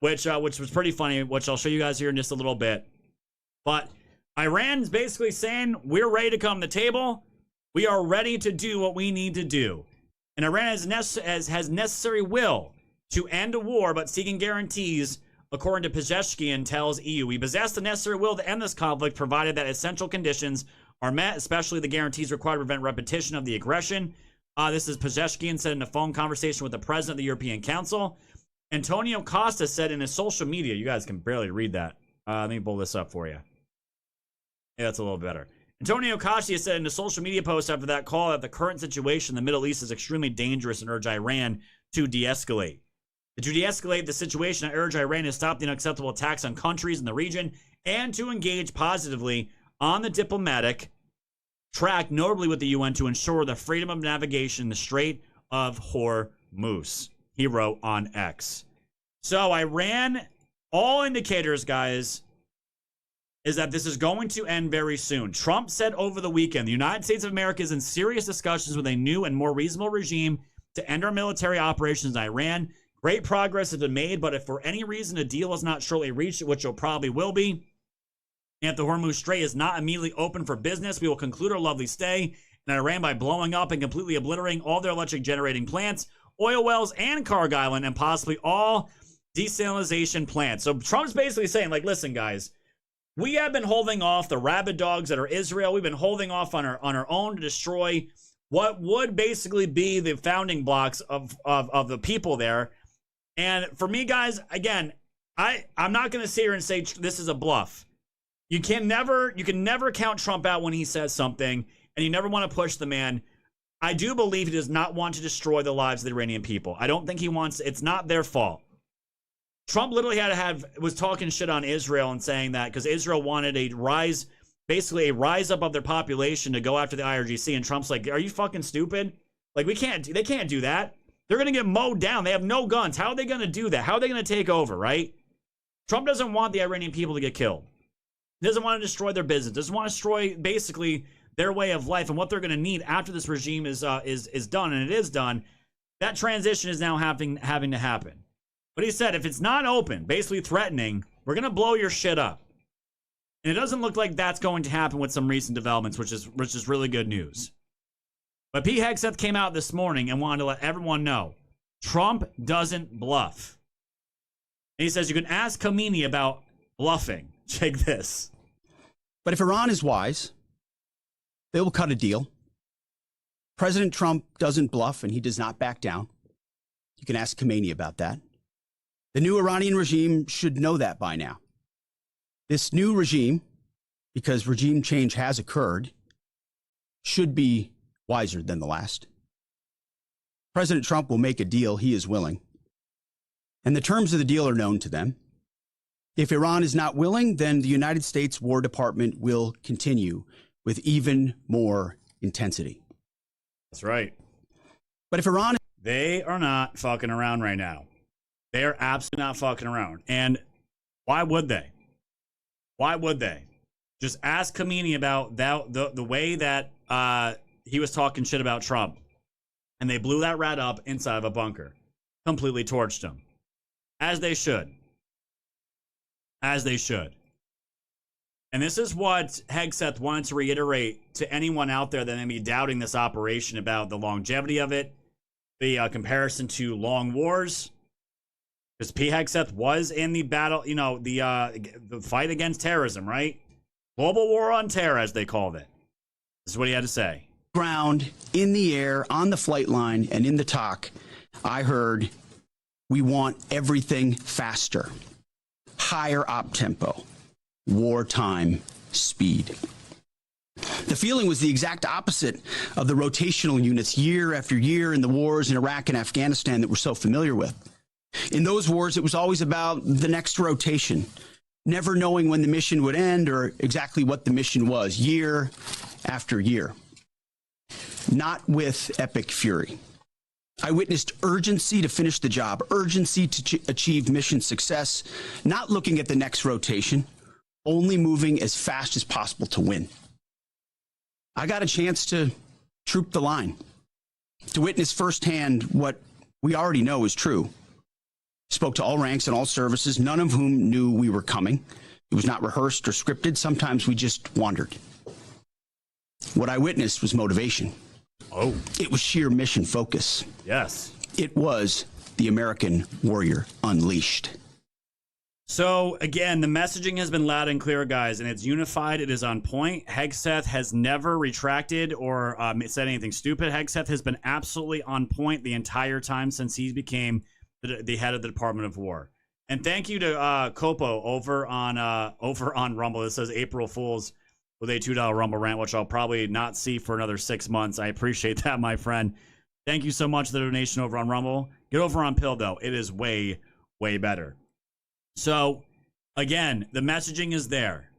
which was pretty funny, which I'll show you guys here in just a little bit. But Iran's basically saying, we're ready to come to the table. We are ready to do what we need to do. And Iran has necessary will to end a war, but seeking guarantees. According to Pezeshkian, tells EU, we possess the necessary will to end this conflict, provided that essential conditions are met, especially the guarantees required to prevent repetition of the aggression. This is Pezeshkian said in a phone conversation with the president of the European Council. Antonio Costa said in his social media, you guys can barely read that. Let me pull this up for you. Yeah, that's a little better. Antonio Costa said in a social media post after that call that the current situation in the Middle East is extremely dangerous and urged Iran to de-escalate. To de-escalate the situation, I urge Iran to stop the unacceptable attacks on countries in the region and to engage positively on the diplomatic track, notably with the UN, to ensure the freedom of navigation in the Strait of Hormuz, he wrote on X. So Iran, all indicators, guys, is that this is going to end very soon. Trump said over the weekend, the United States of America is in serious discussions with a new and more reasonable regime to end our military operations in Iran. Great progress has been made, but if for any reason a deal is not shortly reached, which it probably will be, and if the Hormuz Strait is not immediately open for business, we will conclude our lovely stay in Iran by blowing up and completely obliterating all their electric generating plants, oil wells, and Karg Island, and possibly all desalination plants. So Trump's basically saying, like, listen, guys, we have been holding off the rabid dogs that are Israel. We've been holding off on our own to destroy what would basically be the founding blocks of the people there. And for me, guys, again, I'm not going to sit here and say this is a bluff. You can never count Trump out when he says something, and you never want to push the man. I do believe he does not want to destroy the lives of the Iranian people. I don't think he wants. It's not their fault. Trump literally was talking shit on Israel and saying that because Israel wanted a rise up of their population to go after the IRGC, and Trump's like, "Are you fucking stupid? Like, they can't do that. They're going to get mowed down. They have no guns. How are they going to do that? How are they going to take over, right?" Trump doesn't want the Iranian people to get killed. He doesn't want to destroy their business. Doesn't want to destroy, basically, their way of life and what they're going to need after this regime is done, and it is done. That transition is now having to happen. But he said, if it's not open, basically threatening, we're going to blow your shit up. And it doesn't look like that's going to happen with some recent developments, which is really good news. But Pete Hegseth came out this morning and wanted to let everyone know Trump doesn't bluff. And he says you can ask Khomeini about bluffing. Check this. But if Iran is wise, they will cut a deal. President Trump doesn't bluff and he does not back down. You can ask Khomeini about that. The new Iranian regime should know that by now. This new regime, because regime change has occurred, should be wiser than the last. President Trump will make a deal he is willing, and the terms of the deal are known to them. If Iran is not willing, then the United States War Department will continue with even more intensity. That's right. But if Iran... They are not fucking around right now. They are absolutely not fucking around. And why would they? Why would they? Just ask Kamini about the way that he was talking shit about Trump. And they blew that rat up inside of a bunker. Completely torched him. As they should. As they should. And this is what Hegseth wanted to reiterate to anyone out there that may be doubting this operation about the longevity of it, the comparison to long wars. Because P. Hegseth was in the battle, you know, the fight against terrorism, right? Global war on terror, as they called it. This is what he had to say. Ground, in the air, on the flight line, and in the talk, I heard, we want everything faster. Higher op tempo. Wartime speed. The feeling was the exact opposite of the rotational units year after year in the wars in Iraq and Afghanistan that we're so familiar with. In those wars, it was always about the next rotation, never knowing when the mission would end or exactly what the mission was, year after year. Not with Epic Fury. I witnessed urgency to finish the job, urgency to achieve mission success, not looking at the next rotation, only moving as fast as possible to win. I got a chance to troop the line, to witness firsthand what we already know is true. Spoke to all ranks and all services, none of whom knew we were coming. It was not rehearsed or scripted. Sometimes we just wandered. What I witnessed was motivation. Oh. It was sheer mission focus. Yes. It was the American warrior unleashed. So, again, the messaging has been loud and clear, guys, and it's unified. It is on point. Hegseth has never retracted or said anything stupid. Hegseth has been absolutely on point the entire time since he became the head of the Department of War. And thank you to Kopo over on Rumble. This says April Fools with a $2 Rumble rant, which I'll probably not see for another 6 months. I appreciate that, my friend. Thank you so much for the donation over on Rumble. Get over on Pill, though. It is way, way better. So, again, the messaging is there.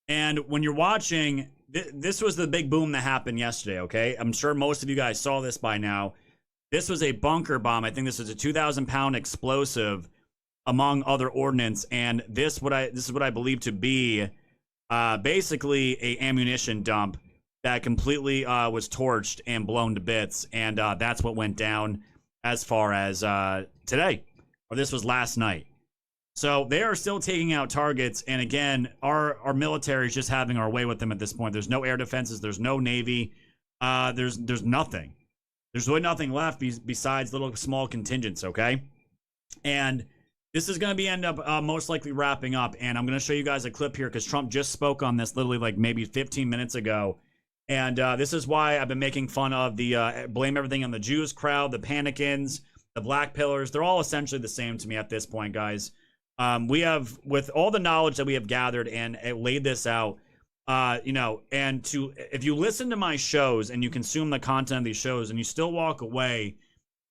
And when you're watching, this was the big boom that happened yesterday, okay? I'm sure most of you guys saw this by now. This was a bunker bomb. I think this was a 2,000-pound explosive, among other ordnance. And this is what I believe to be basically a ammunition dump that completely was torched and blown to bits. And that's what went down as far as today. Or this was last night. So they are still taking out targets, and again, our military is just having our way with them at this point. There's no air defenses, there's no Navy, there's nothing. There's really nothing left besides little small contingents, okay? And this is going to end up most likely wrapping up, and I'm going to show you guys a clip here because Trump just spoke on this literally like maybe 15 minutes ago. And this is why I've been making fun of the blame everything on the Jews crowd, the Panicans, the Black Pillars. They're all essentially the same to me at this point, guys. We have, with all the knowledge that we have gathered and laid this out, you know, and if you listen to my shows and you consume the content of these shows and you still walk away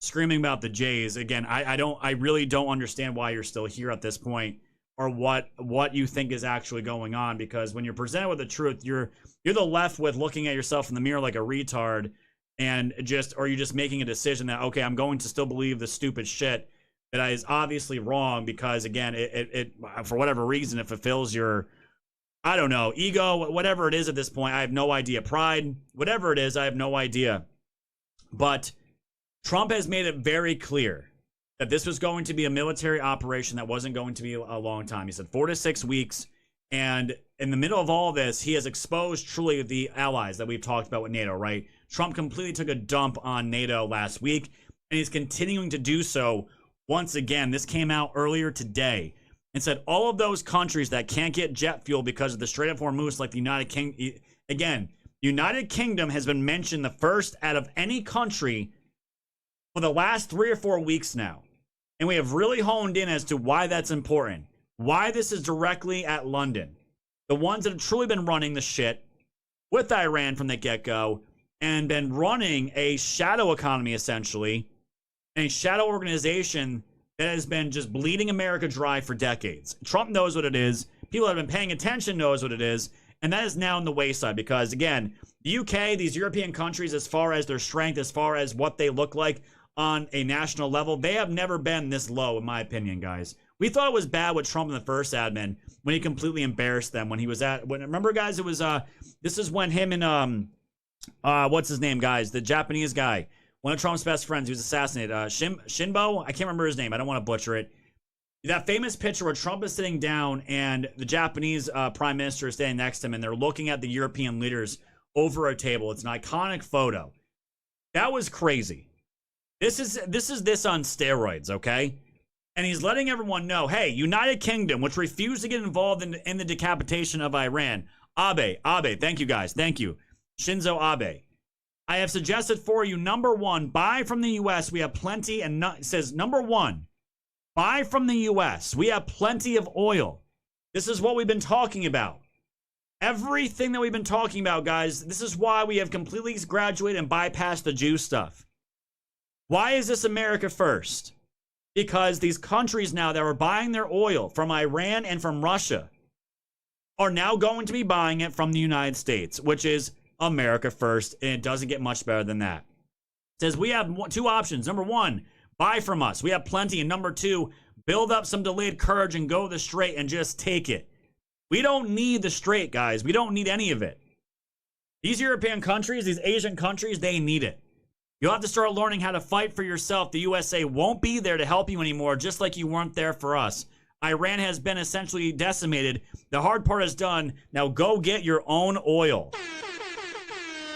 screaming about the Jays, again, I really don't understand why you're still here at this point or what you think is actually going on, because when you're presented with the truth, you're the left with looking at yourself in the mirror like a retard and or you're just making a decision that, okay, I'm going to still believe the stupid shit that is obviously wrong because, again, it for whatever reason, it fulfills your, I don't know, ego, whatever it is at this point. I have no idea. Pride, whatever it is, I have no idea. But Trump has made it very clear that this was going to be a military operation that wasn't going to be a long time. He said 4 to 6 weeks. And in the middle of all this, he has exposed truly the allies that we've talked about with NATO, right? Trump completely took a dump on NATO last week, and he's continuing to do so. Once again, this came out earlier today and said all of those countries that can't get jet fuel because of the Strait of Hormuz, like the United Kingdom, again, United Kingdom has been mentioned the first out of any country for the last 3 or 4 weeks now. And we have really honed in as to why that's important, why this is directly at London. The ones that have truly been running the shit with Iran from the get-go and been running a shadow economy, essentially, a shadow organization that has been just bleeding America dry for decades. Trump knows what it is. People that have been paying attention knows what it is. And that is now in the wayside because, again, the UK, these European countries, as far as their strength, as far as what they look like, on a national level, they have never been this low, in my opinion, guys. We thought it was bad with Trump in the first admin when he completely embarrassed them when he was remember, guys, it was this is when him and what's his name, guys, the Japanese guy, one of Trump's best friends, he was assassinated, Shinbo, I can't remember his name, I don't want to butcher it. That famous picture where Trump is sitting down and the Japanese prime minister is standing next to him and they're looking at the European leaders over a table. It's an iconic photo. That was crazy. This is this on steroids, okay? And he's letting everyone know, hey, United Kingdom, which refused to get involved in the decapitation of Iran. Abe, thank you guys, thank you. Shinzo Abe. I have suggested for you, number one, buy from the U.S. We have plenty, and it says, number one, buy from the U.S. We have plenty of oil. This is what we've been talking about. Everything that we've been talking about, guys, this is why we have completely graduated and bypassed the Jew stuff. Why is this America first? Because these countries now that were buying their oil from Iran and from Russia are now going to be buying it from the United States, which is America first, and it doesn't get much better than that. It says we have two options. Number one, buy from us. We have plenty. And number two, build up some delayed courage and go the straight and just take it. We don't need the straight, guys. We don't need any of it. These European countries, these Asian countries, they need it. You'll have to start learning how to fight for yourself. The USA won't be there to help you anymore, just like you weren't there for us. Iran has been essentially decimated. The hard part is done. Now go get your own oil.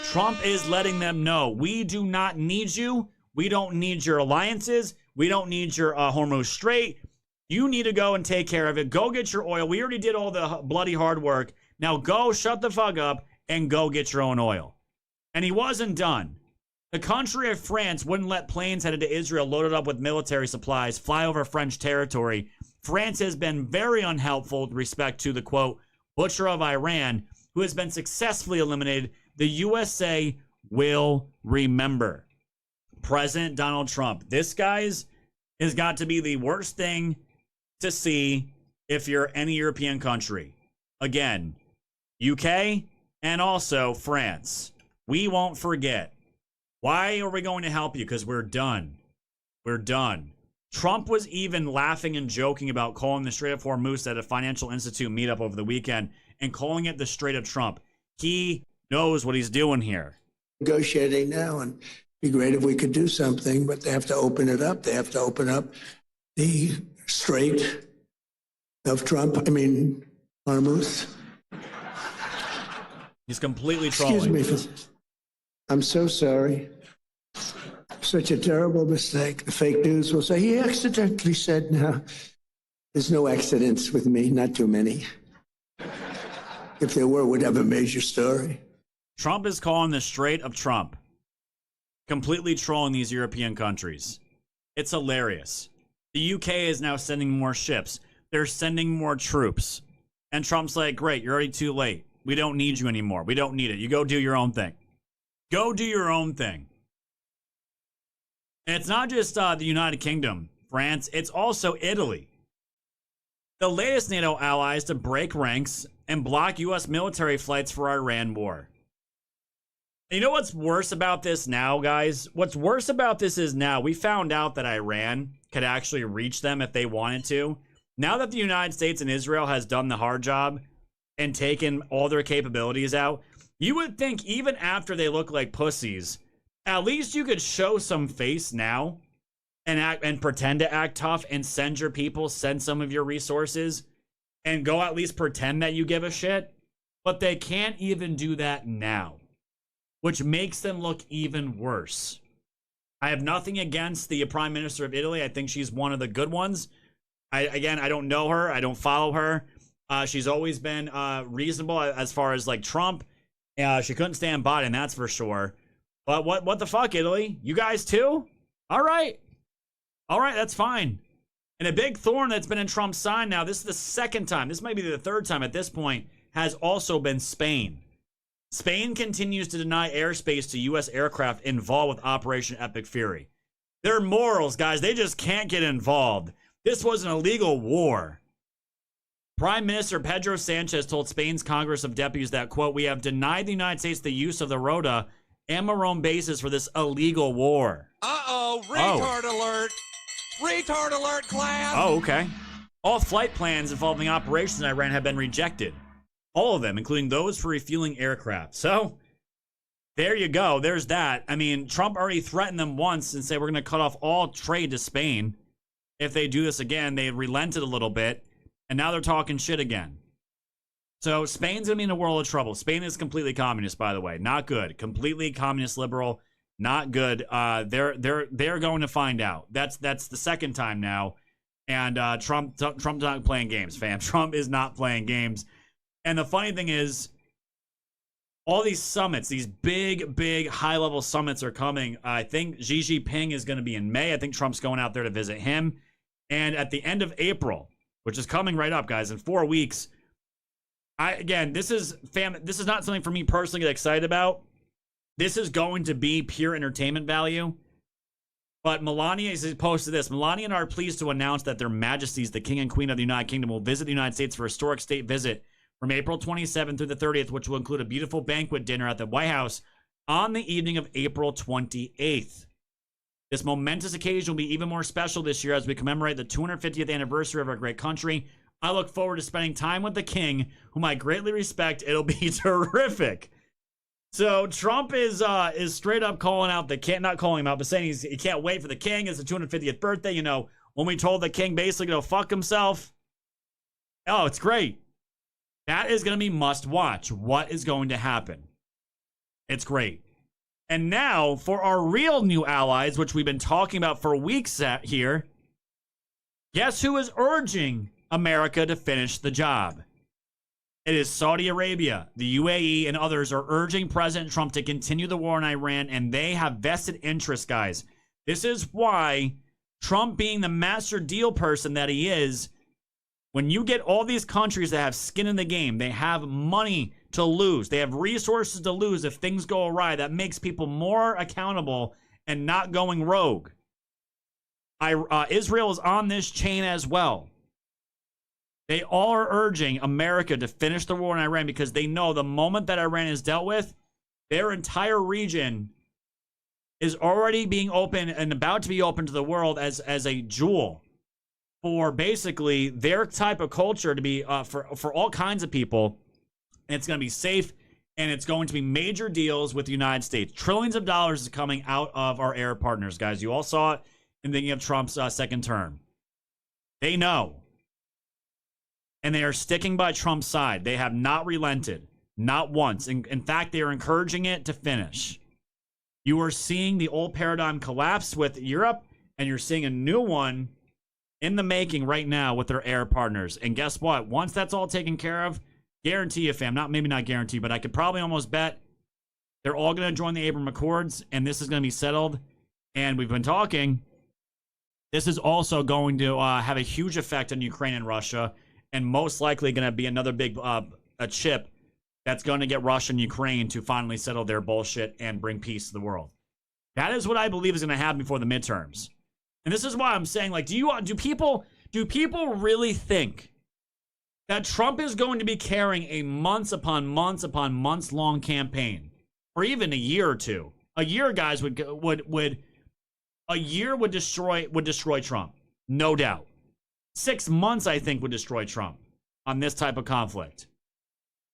Trump is letting them know, we do not need you. We don't need your alliances. We don't need your Hormuz Strait. You need to go and take care of it. Go get your oil. We already did all the bloody hard work. Now go shut the fuck up and go get your own oil. And he wasn't done. The country of France wouldn't let planes headed to Israel loaded up with military supplies fly over French territory. France has been very unhelpful with respect to the, quote, butcher of Iran, who has been successfully eliminated. The USA will remember. President Donald Trump. This, guys, has got to be the worst thing to see if you're any European country. Again, UK and also France. We won't forget. Why are we going to help you? Because we're done. We're done. Trump was even laughing and joking about calling the Strait of Hormuz at a financial institute meetup over the weekend and calling it the Strait of Trump. He knows what he's doing here. Negotiating now, and it'd be great if we could do something, but they have to open it up. They have to open up the Strait of Hormuz. He's completely trolling. Excuse me. I'm so sorry. Such a terrible mistake. The fake news will say, he accidentally said, no. There's no accidents with me, not too many. If there were, we'd have a major story. Trump is calling the Strait of Trump. Completely trolling these European countries. It's hilarious. The UK is now sending more ships. They're sending more troops. And Trump's like, great, you're already too late. We don't need you anymore. We don't need it. You go do your own thing. Go do your own thing. And it's not just the United Kingdom, France, it's also Italy. The latest NATO allies to break ranks and block U.S. military flights for Iran war. And you know what's worse about this now, guys? What's worse about this is now we found out that Iran could actually reach them if they wanted to. Now that the United States and Israel has done the hard job and taken all their capabilities out, you would think even after they look like pussies, at least you could show some face now and act and pretend to act tough and send your people, send some of your resources, and go at least pretend that you give a shit. But they can't even do that now, which makes them look even worse. I have nothing against the Prime Minister of Italy. I think she's one of the good ones. I don't know her. I don't follow her. She's always been reasonable as far as like Trump. She couldn't stand Biden, that's for sure. But what the fuck, Italy? You guys too? All right. All right, that's fine. And a big thorn that's been in Trump's side now, this is the second time, this might be the third time at this point, has also been Spain. Spain continues to deny airspace to U.S. aircraft involved with Operation Epic Fury. Their morals, guys, they just can't get involved. This was an illegal war. Prime Minister Pedro Sanchez told Spain's Congress of Deputies that, quote, we have denied the United States the use of the Rota and Marone bases for this illegal war. Uh-oh. Uh-oh, retard alert. Retard alert, class. Oh, okay. All flight plans involving operations in Iran have been rejected. All of them, including those for refueling aircraft. So, there you go. There's that. I mean, Trump already threatened them once and said we're going to cut off all trade to Spain. If they do this again, they relented a little bit, and now they're talking shit again. So Spain's going to be in a world of trouble. Spain is completely communist, by the way. Not good. Completely communist liberal. Not good. They're going to find out. That's the second time now. And Trump's not playing games, fam. Trump is not playing games. And the funny thing is, all these summits, these big high-level summits are coming. I think Xi Jinping is going to be in May. I think Trump's going out there to visit him. And at the end of April, which is coming right up, guys, in 4 weeks, this is not something for me personally to get excited about. This is going to be pure entertainment value. But Melania has posted this. Melania and I are pleased to announce that their majesties, the King and Queen of the United Kingdom, will visit the United States for a historic state visit from April 27th through the 30th, which will include a beautiful banquet dinner at the White House on the evening of April 28th. This momentous occasion will be even more special this year as we commemorate the 250th anniversary of our great country. I look forward to spending time with the king, whom I greatly respect. It'll be terrific. So Trump is straight up calling out the king, not calling him out, but saying he can't wait for the king. It's the 250th birthday. You know, when we told the king basically to go fuck himself. Oh, it's great. That is going to be must watch. What is going to happen? It's great. And now for our real new allies, which we've been talking about for weeks here. Guess who is urging America to finish the job? It is Saudi Arabia. The UAE and others are urging President Trump to continue the war in Iran, and they have vested interests, guys. This is why Trump, being the master deal person that he is, when you get all these countries that have skin in the game, they have money to lose, they have resources to lose if things go awry, that makes people more accountable and not going rogue. Israel is on this chain as well. They all are urging America to finish the war in Iran because they know the moment that Iran is dealt with, their entire region is already being open and about to be open to the world as a jewel for basically their type of culture to be for all kinds of people. And it's going to be safe, and it's going to be major deals with the United States. Trillions of dollars is coming out of our Arab partners, guys. You all saw it in thinking of Trump's second term. They know. And they are sticking by Trump's side. They have not relented. Not once. In fact, they are encouraging it to finish. You are seeing the old paradigm collapse with Europe, and you're seeing a new one in the making right now with their Arab partners. And guess what? Once that's all taken care of, guarantee you, fam, maybe not guarantee, but I could probably almost bet they're all going to join the Abraham Accords, and this is going to be settled. And we've been talking. This is also going to have a huge effect on Ukraine and Russia, and most likely going to be another big a chip that's going to get Russia and Ukraine to finally settle their bullshit and bring peace to the world. That is what I believe is going to happen before the midterms. And this is why I'm saying, like, do people really think that Trump is going to be carrying a months upon months upon months long campaign, or even a year or two? A year, guys, would destroy Trump, no doubt. 6 months, I think, would destroy Trump on this type of conflict.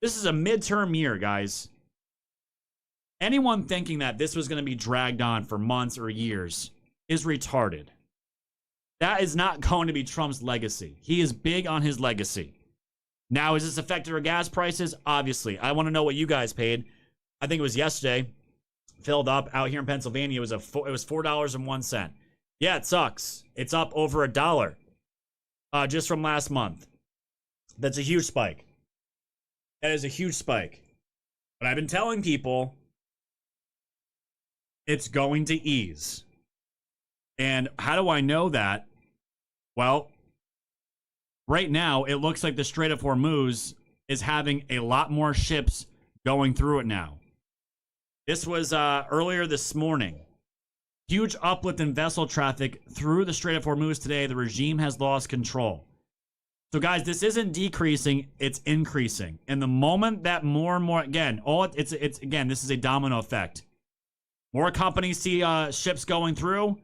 This is a midterm year, guys. Anyone thinking that this was going to be dragged on for months or years is retarded. That is not going to be Trump's legacy. He is big on his legacy. Now, has this affected our gas prices? Obviously. I want to know what you guys paid. I think it was yesterday. Filled up out here in Pennsylvania. It was $4.01. Yeah, it sucks. It's up over $1 just from last month. That's a huge spike. That is a huge spike. But I've been telling people it's going to ease. And how do I know that? Well, right now, it looks like the Strait of Hormuz is having a lot more ships going through it now. This was earlier this morning. Huge uplift in vessel traffic through the Strait of Hormuz today. The regime has lost control. So, guys, this isn't decreasing, it's increasing. And the moment that more and more, again, this is a domino effect. More companies see ships going through,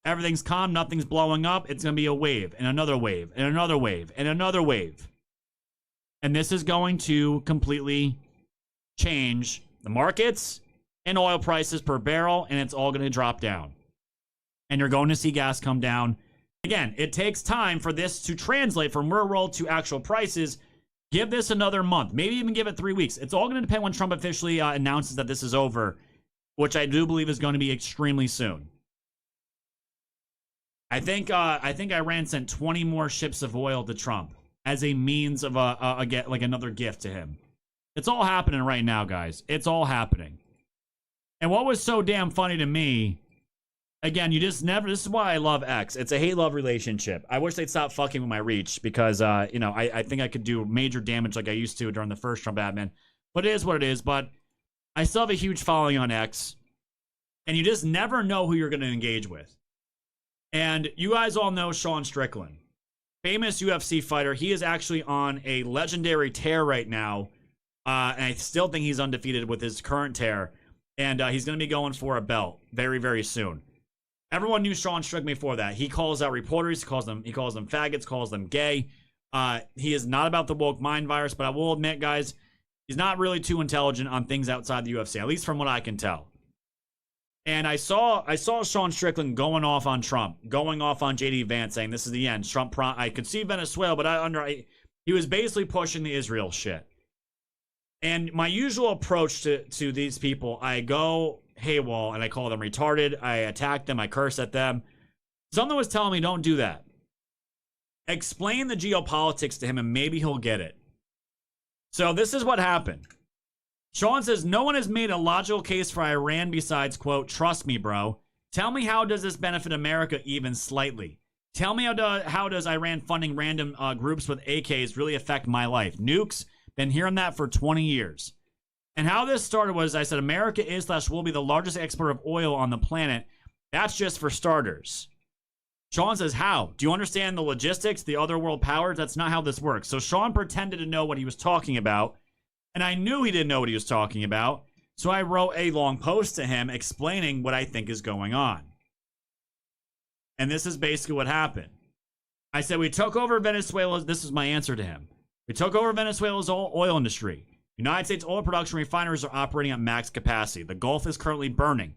Everything's calm. Nothing's blowing up. It's going to be a wave and another wave and another wave and another wave. And this is going to completely change the markets and oil prices per barrel, and it's all going to drop down. And you're going to see gas come down. Again, it takes time for this to translate from real world to actual prices. Give this another month, maybe even give it 3 weeks. It's all going to depend when Trump officially announces that this is over, which I do believe is going to be extremely soon. I think Iran sent 20 more ships of oil to Trump as a means of like another gift to him. It's all happening right now, guys. It's all happening. And what was so damn funny to me, again, you just never, this is why I love X. It's a hate-love relationship. I wish they'd stop fucking with my reach because, you know, I think I could do major damage like I used to during the first Trump admin. But it is what it is. But I still have a huge following on X. And you just never know who you're going to engage with. And you guys all know Sean Strickland. Famous UFC fighter. He is actually on a legendary tear right now. And I still think he's undefeated with his current tear. And he's going to be going for a belt very, very soon. Everyone knew Sean Strickland before that. He calls out reporters. He calls them faggots, calls them gay. He is not about the woke mind virus, but I will admit, guys, he's not really too intelligent on things outside the UFC, at least from what I can tell. And I saw Sean Strickland going off on Trump, going off on JD Vance, saying this is the end. Trump, I could see Venezuela, but he was basically pushing the Israel shit. And my usual approach to these people, I go haywall and I call them retarded. I attack them. I curse at them. Something was telling me don't do that. Explain the geopolitics to him and maybe he'll get it. So this is what happened. Sean says, no one has made a logical case for Iran besides, quote, trust me, bro. Tell me how does this benefit America even slightly? Tell me how does Iran funding random groups with AKs really affect my life? Nukes? Been hearing that for 20 years. And how this started was I said America is/will be the largest exporter of oil on the planet. That's just for starters. Sean says, how? Do you understand the logistics, the other world powers? That's not how this works. So Sean pretended to know what he was talking about. And I knew he didn't know what he was talking about. So I wrote a long post to him explaining what I think is going on. And this is basically what happened. I said, we took over Venezuela. This is my answer to him. We took over Venezuela's oil industry. United States oil production refineries are operating at max capacity. The Gulf is currently burning.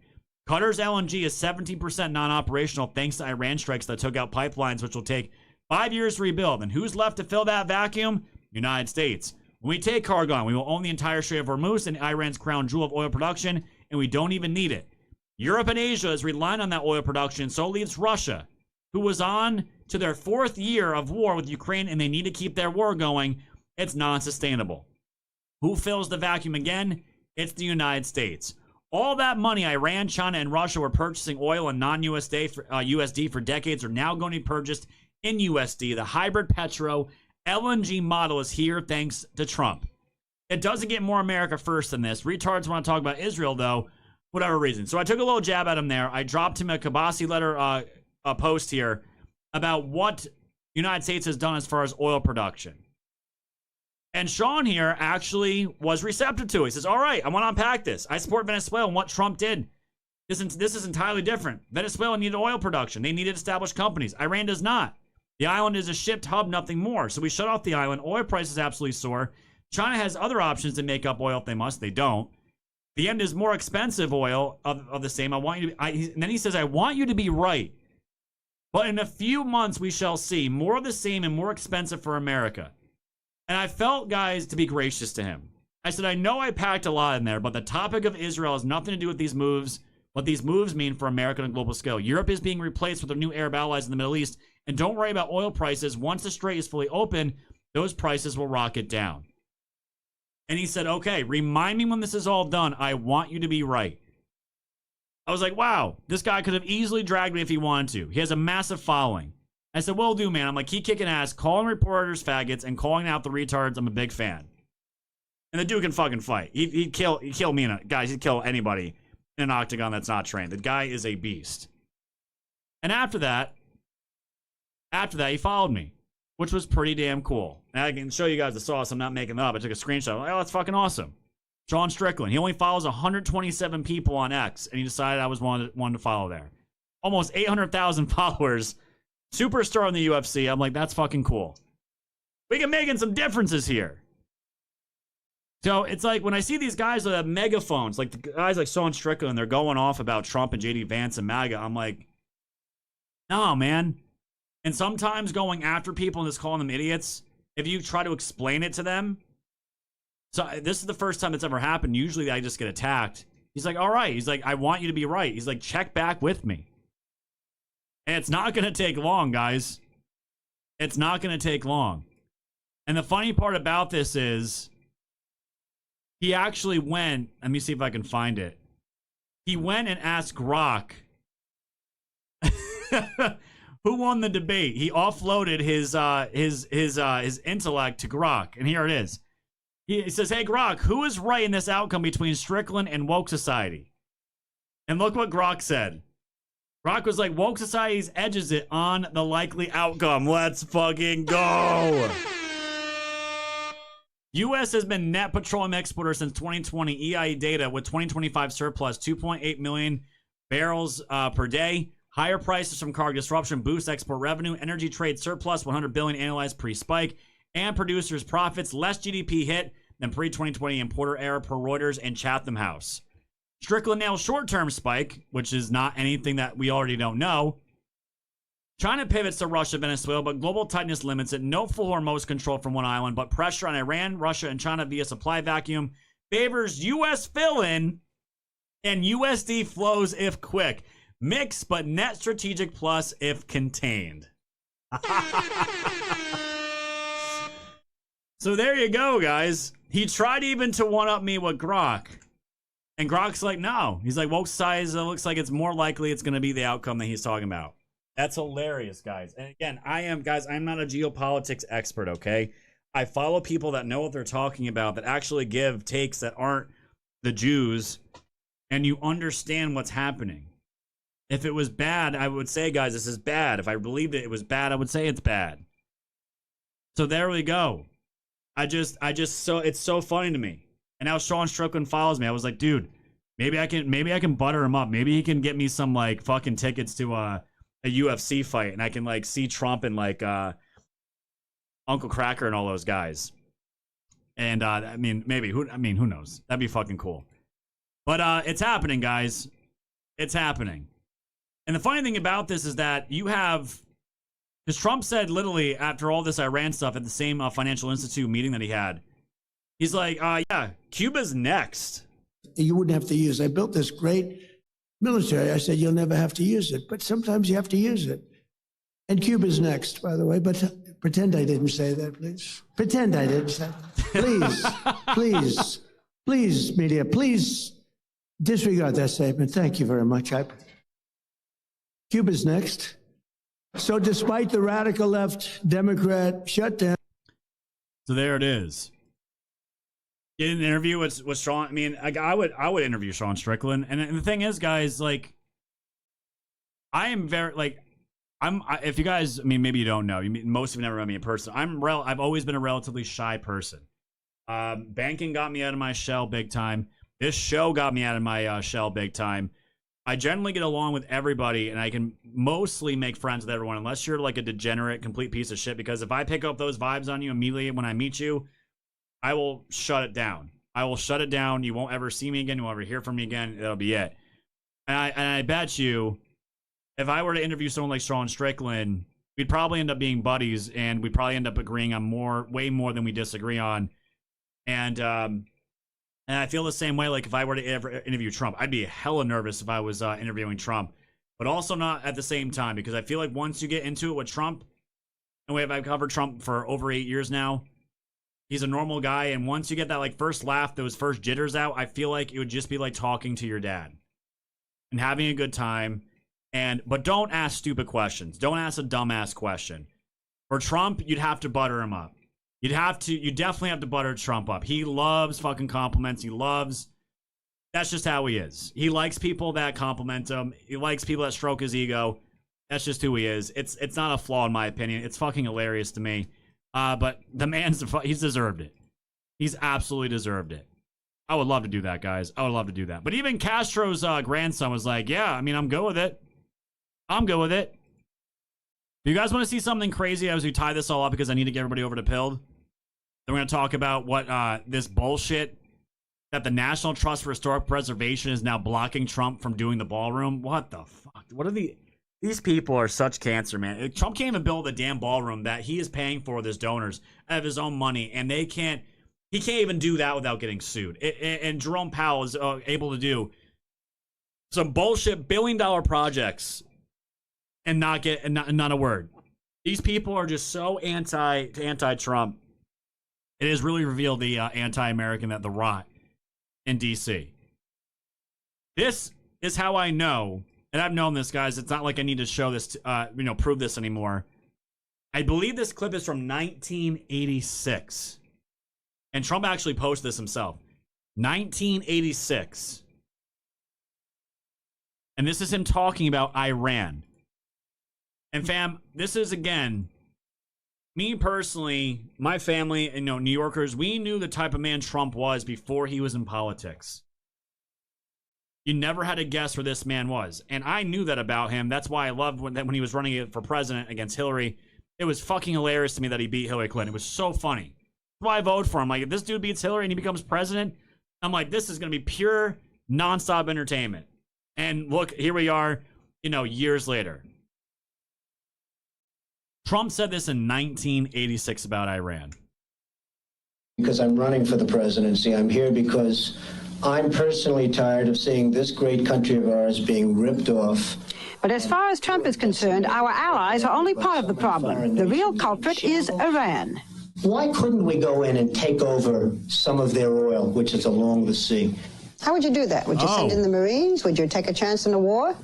Qatar's LNG is 17% non-operational thanks to Iran strikes that took out pipelines, which will take 5 years to rebuild. And who's left to fill that vacuum? United States. When we take cargo on, we will own the entire Strait of Hormuz and Iran's crown jewel of oil production, and we don't even need it. Europe and Asia is relying on that oil production, so leaves Russia, who was on to their 4th year of war with Ukraine, and they need to keep their war going. It's non-sustainable. Who fills the vacuum again? It's the United States. All that money Iran, China, and Russia were purchasing oil and non-USD for decades are now going to be purchased in USD. The hybrid petro LNG model is here thanks to Trump. It doesn't get more America first than this. Retards want to talk about Israel, though, whatever reason. So I took a little jab at him there. I dropped him a Kabasi letter a post here about what United States has done as far as oil production. And Sean here actually was receptive to it. He says, all right, I want to unpack this. I support Venezuela and what Trump did. This is entirely different. Venezuela needed oil production. They needed established companies. Iran does not. The island is a shipped hub, nothing more. So we shut off the island. Oil prices absolutely soar. China has other options to make up oil if they must. They don't. The end is more expensive oil of the same. I want you to and then he says, I want you to be right. But in a few months, we shall see more of the same and more expensive for America. And I felt, guys, to be gracious to him. I said, I know I packed a lot in there, but the topic of Israel has nothing to do with these moves, what these moves mean for America on a global scale. Europe is being replaced with their new Arab allies in the Middle East. And don't worry about oil prices. Once the strait is fully open, those prices will rocket down. And he said, okay, remind me when this is all done. I want you to be right. I was like, wow, this guy could have easily dragged me if he wanted to. He has a massive following. I said, will do, man. I'm like, keep kicking ass, calling reporters faggots, and calling out the retards. I'm a big fan. And the dude can fucking fight. He'd kill me guys, he'd kill anybody in an octagon that's not trained. The guy is a beast. And after that, he followed me, which was pretty damn cool. And I can show you guys the sauce. I'm not making it up. I took a screenshot. I'm like, oh, that's fucking awesome. Sean Strickland. He only follows 127 people on X, and he decided I was one to follow there. almost 800,000 followers, superstar in the UFC. I'm like, that's fucking cool. We can make some differences here. So it's like when I see these guys that have megaphones, like the guys like Sean Strickland, they're going off about Trump and JD Vance and MAGA. I'm like, no, man. And sometimes going after people and just calling them idiots, if you try to explain it to them. So this is the first time it's ever happened. Usually I just get attacked. He's like, all right. He's like, I want you to be right. He's like, check back with me. And it's not going to take long, guys. It's not going to take long. And the funny part about this is he actually went, let me see if I can find it. He went and asked Grok who won the debate. He offloaded his intellect to Grok, and here it is. He says, "Hey Grok, who is right in this outcome between Strickland and woke society?" And look what Grok said. Grok was like, "Woke society's edges it on the likely outcome. Let's fucking go." U.S. has been net petroleum exporter since 2020 EIA data with 2025 surplus 2.8 million barrels per day. Higher prices from cargo disruption boost export revenue. Energy trade surplus 100 billion annualized pre-spike. And producers' profits less GDP hit than pre-2020 importer error per Reuters and Chatham House. Strickland nails short-term spike, which is not anything that we already don't know. China pivots to Russia, Venezuela, but global tightness limits it. No full Hormuz control from one island, but pressure on Iran, Russia, and China via supply vacuum favors U.S. fill-in and USD flows if quick. Mixed, but net strategic plus if contained. So there you go, guys. He tried even to one-up me with Grok. And Grok's like, no. He's like, woke society looks like it's more likely it's going to be the outcome that he's talking about. That's hilarious, guys. And again, I'm not a geopolitics expert, okay? I follow people that know what they're talking about, that actually give takes that aren't the Jews, and you understand what's happening. If it was bad, I would say, guys, this is bad. If I believed it was bad, I would say it's bad. So there we go. It's so funny to me. And now Sean Strickland follows me. I was like, dude, maybe I can butter him up. Maybe he can get me some like fucking tickets to a UFC fight, and I can like see Trump and like Uncle Cracker and all those guys. And I mean, maybe who knows? That'd be fucking cool. But it's happening, guys. It's happening. And the funny thing about this is that you have, because Trump said literally after all this Iran stuff at the same financial institute meeting that he had, he's like, yeah, Cuba's next. You wouldn't have to use. I built this great military. I said, you'll never have to use it, but sometimes you have to use it. And Cuba's next, by the way, but pretend I didn't say that, please. Pretend I didn't say that. Please, media, please disregard that statement. Thank you very much. Cuba's next. So despite the radical left Democrat shutdown. So there it is. Get an interview with Sean. I mean, I would interview Sean Strickland. And the thing is, guys, like, I am very, like, if you guys, I mean, maybe you don't know, most of you never met me in person. I've always been a relatively shy person. Banking got me out of my shell big time. This show got me out of my shell big time. I generally get along with everybody, and I can mostly make friends with everyone, unless you're like a degenerate, complete piece of shit. Because if I pick up those vibes on you immediately when I meet you, I will shut it down. I will shut it down. You won't ever see me again. You won't ever hear from me again. That'll be it. And I bet you, if I were to interview someone like Sean Strickland, we'd probably end up being buddies, and we'd probably end up agreeing on way more than we disagree on. And I feel the same way, like, if I were to ever interview Trump, I'd be hella nervous if I was interviewing Trump, but also not at the same time, because I feel like once you get into it with Trump, and I've covered Trump for over 8 years now, he's a normal guy, and once you get that, like, first laugh, those first jitters out, I feel like it would just be like talking to your dad and having a good time. But don't ask stupid questions. Don't ask a dumbass question. For Trump, you'd have to butter him up. You definitely have to butter Trump up. He loves fucking compliments. That's just how he is. He likes people that compliment him. He likes people that stroke his ego. That's just who he is. It's not a flaw in my opinion. It's fucking hilarious to me. But the he's deserved it. He's absolutely deserved it. I would love to do that, guys. I would love to do that. But even Castro's grandson was like, yeah, I mean, I'm good with it. I'm good with it. If you guys want to see something crazy as we tie this all up, because I need to get everybody over to Pilled, then we're going to talk about what this bullshit that the National Trust for Historic Preservation is now blocking Trump from doing the ballroom. What the fuck? What are these people are such cancer, man. Trump can't even build the damn ballroom that he is paying for with his donors out of his own money, and he can't even do that without getting sued. And Jerome Powell is able to do some bullshit billion-dollar projects and not a word. These people are just so anti-Trump. It has really revealed the anti-American that the rot in D.C. This is how I know, and I've known this, guys. It's not like I need to show this, prove this anymore. I believe this clip is from 1986. And Trump actually posted this himself. 1986. And this is him talking about Iran. And fam, this is, again, me personally, my family, and New Yorkers, we knew the type of man Trump was before he was in politics. You never had to guess where this man was. And I knew that about him. That's why I loved when he was running for president against Hillary. It was fucking hilarious to me that he beat Hillary Clinton. It was so funny. That's why I voted for him. Like, if this dude beats Hillary and he becomes president, I'm like, this is going to be pure, nonstop entertainment. And look, here we are, years later. Trump said this in 1986 about Iran. Because I'm running for the presidency. I'm here because I'm personally tired of seeing this great country of ours being ripped off. But as far as Trump is concerned, our allies are only part of the problem. The real culprit is Iran. Why couldn't we go in and take over some of their oil, which is along the sea? How would you do that? Would you send in the Marines? Would you take a chance in a war?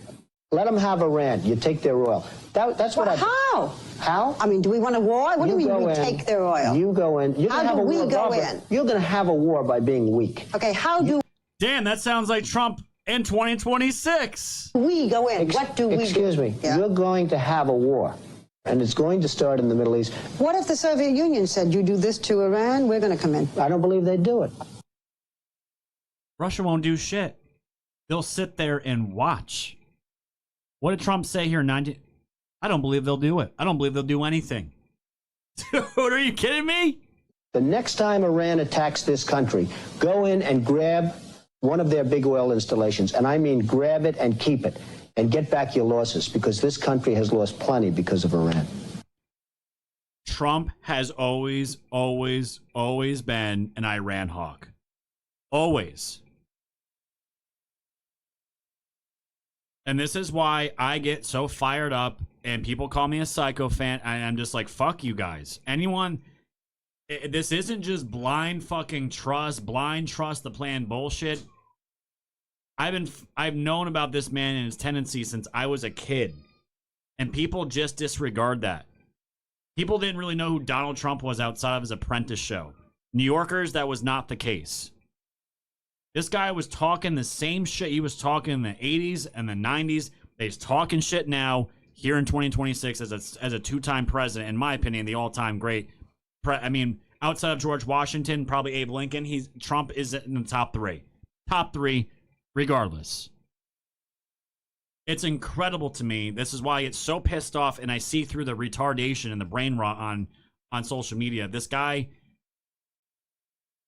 Let them have Iran. You take their oil. That's what How? How? I mean, do we want a war? What do we mean we take their oil? You go in. How do we go in? You're going to have a war by being weak. Okay, how do Damn, that sounds like Trump in 2026. we go in? What do we do? Excuse me. Yeah. You're going to have a war. And it's going to start in the Middle East. What if the Soviet Union said, you do this to Iran, we're going to come in? I don't believe they'd do it. Russia won't do shit. They'll sit there and watch. What did Trump say here in 19? I don't believe they'll do it. I don't believe they'll do anything. Dude, are you kidding me? The next time Iran attacks this country, go in and grab one of their big oil installations. And I mean grab it and keep it. And get back your losses, because this country has lost plenty because of Iran. Trump has always been an Iran hawk. Always. And this is why I get so fired up and people call me a psycho fan. And I'm just like, fuck you guys. Anyone, this isn't just blind fucking trust, the plan bullshit. I've known about this man and his tendency since I was a kid. And people just disregard that. People didn't really know who Donald Trump was outside of his Apprentice show. New Yorkers, that was not the case. This guy was talking the same shit he was talking in the 80s and the 90s. He's talking shit now here in 2026 as a two-time president, in my opinion, the all-time great. Outside of George Washington, probably Abe Lincoln, Trump is in the top three. Top three, regardless. It's incredible to me. This is why I get so pissed off, and I see through the retardation and the brain rot on social media. This guy,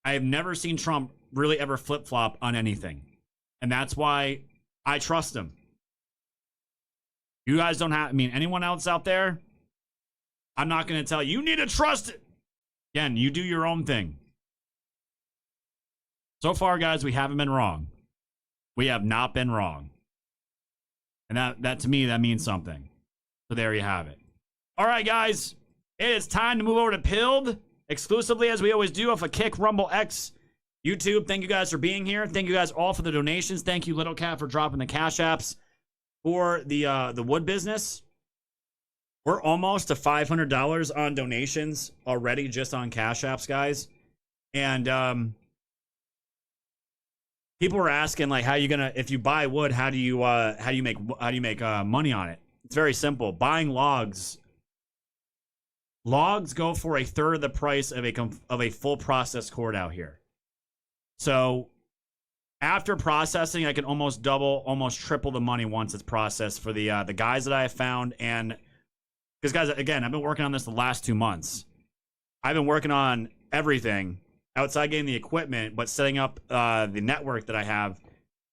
I have never seen Trump really ever flip-flop on anything. And that's why I trust him. You guys don't have, anyone else out there? I'm not going to tell you need to trust it. Again, you do your own thing. So far, guys, we haven't been wrong. We have not been wrong. And that to me, that means something. So there you have it. All right, guys. It is time to move over to Pilled. Exclusively, as we always do, off of Kick, Rumble, X, YouTube. Thank you guys for being here. Thank you guys all for the donations. Thank you, Little Cat, for dropping the cash apps for the wood business. We're almost to $500 on donations already, just on cash apps, guys. And people were asking, like, how you gonna, if you buy wood, how do you make money on it? It's very simple. Buying logs go for a third of the price of a full process cord out here. So After processing, I can almost double, almost triple the money once it's processed for the guys that I have found. And because, guys, again, I've been working on this the last 2 months. I've been working on everything outside getting the equipment, but setting up the network that I have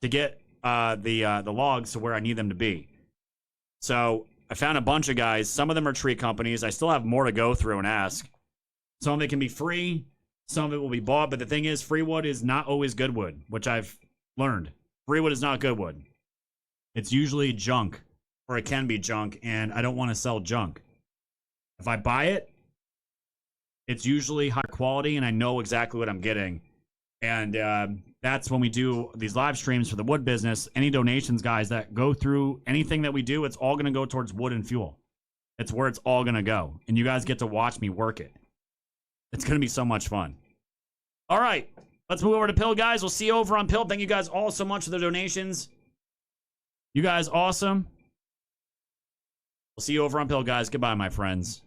to get the logs to where I need them to be. So I found a bunch of guys. Some of them are tree companies. I still have more to go through and ask. Some of it can be free. Some of it will be bought. But the thing is, free wood is not always good wood, which I've learned. Free wood is not good wood. It's usually junk, or it can be junk, and I don't want to sell junk. If I buy it, it's usually high quality, and I know exactly what I'm getting. And that's when we do these live streams for the wood business. Any donations, guys, that go through anything that we do, it's all going to go towards wood and fuel. It's where it's all going to go. And you guys get to watch me work it. It's going to be so much fun. All right. Let's move over to Pill, guys. We'll see you over on Pill. Thank you guys all so much for the donations. You guys awesome. We'll see you over on Pill, guys. Goodbye, my friends.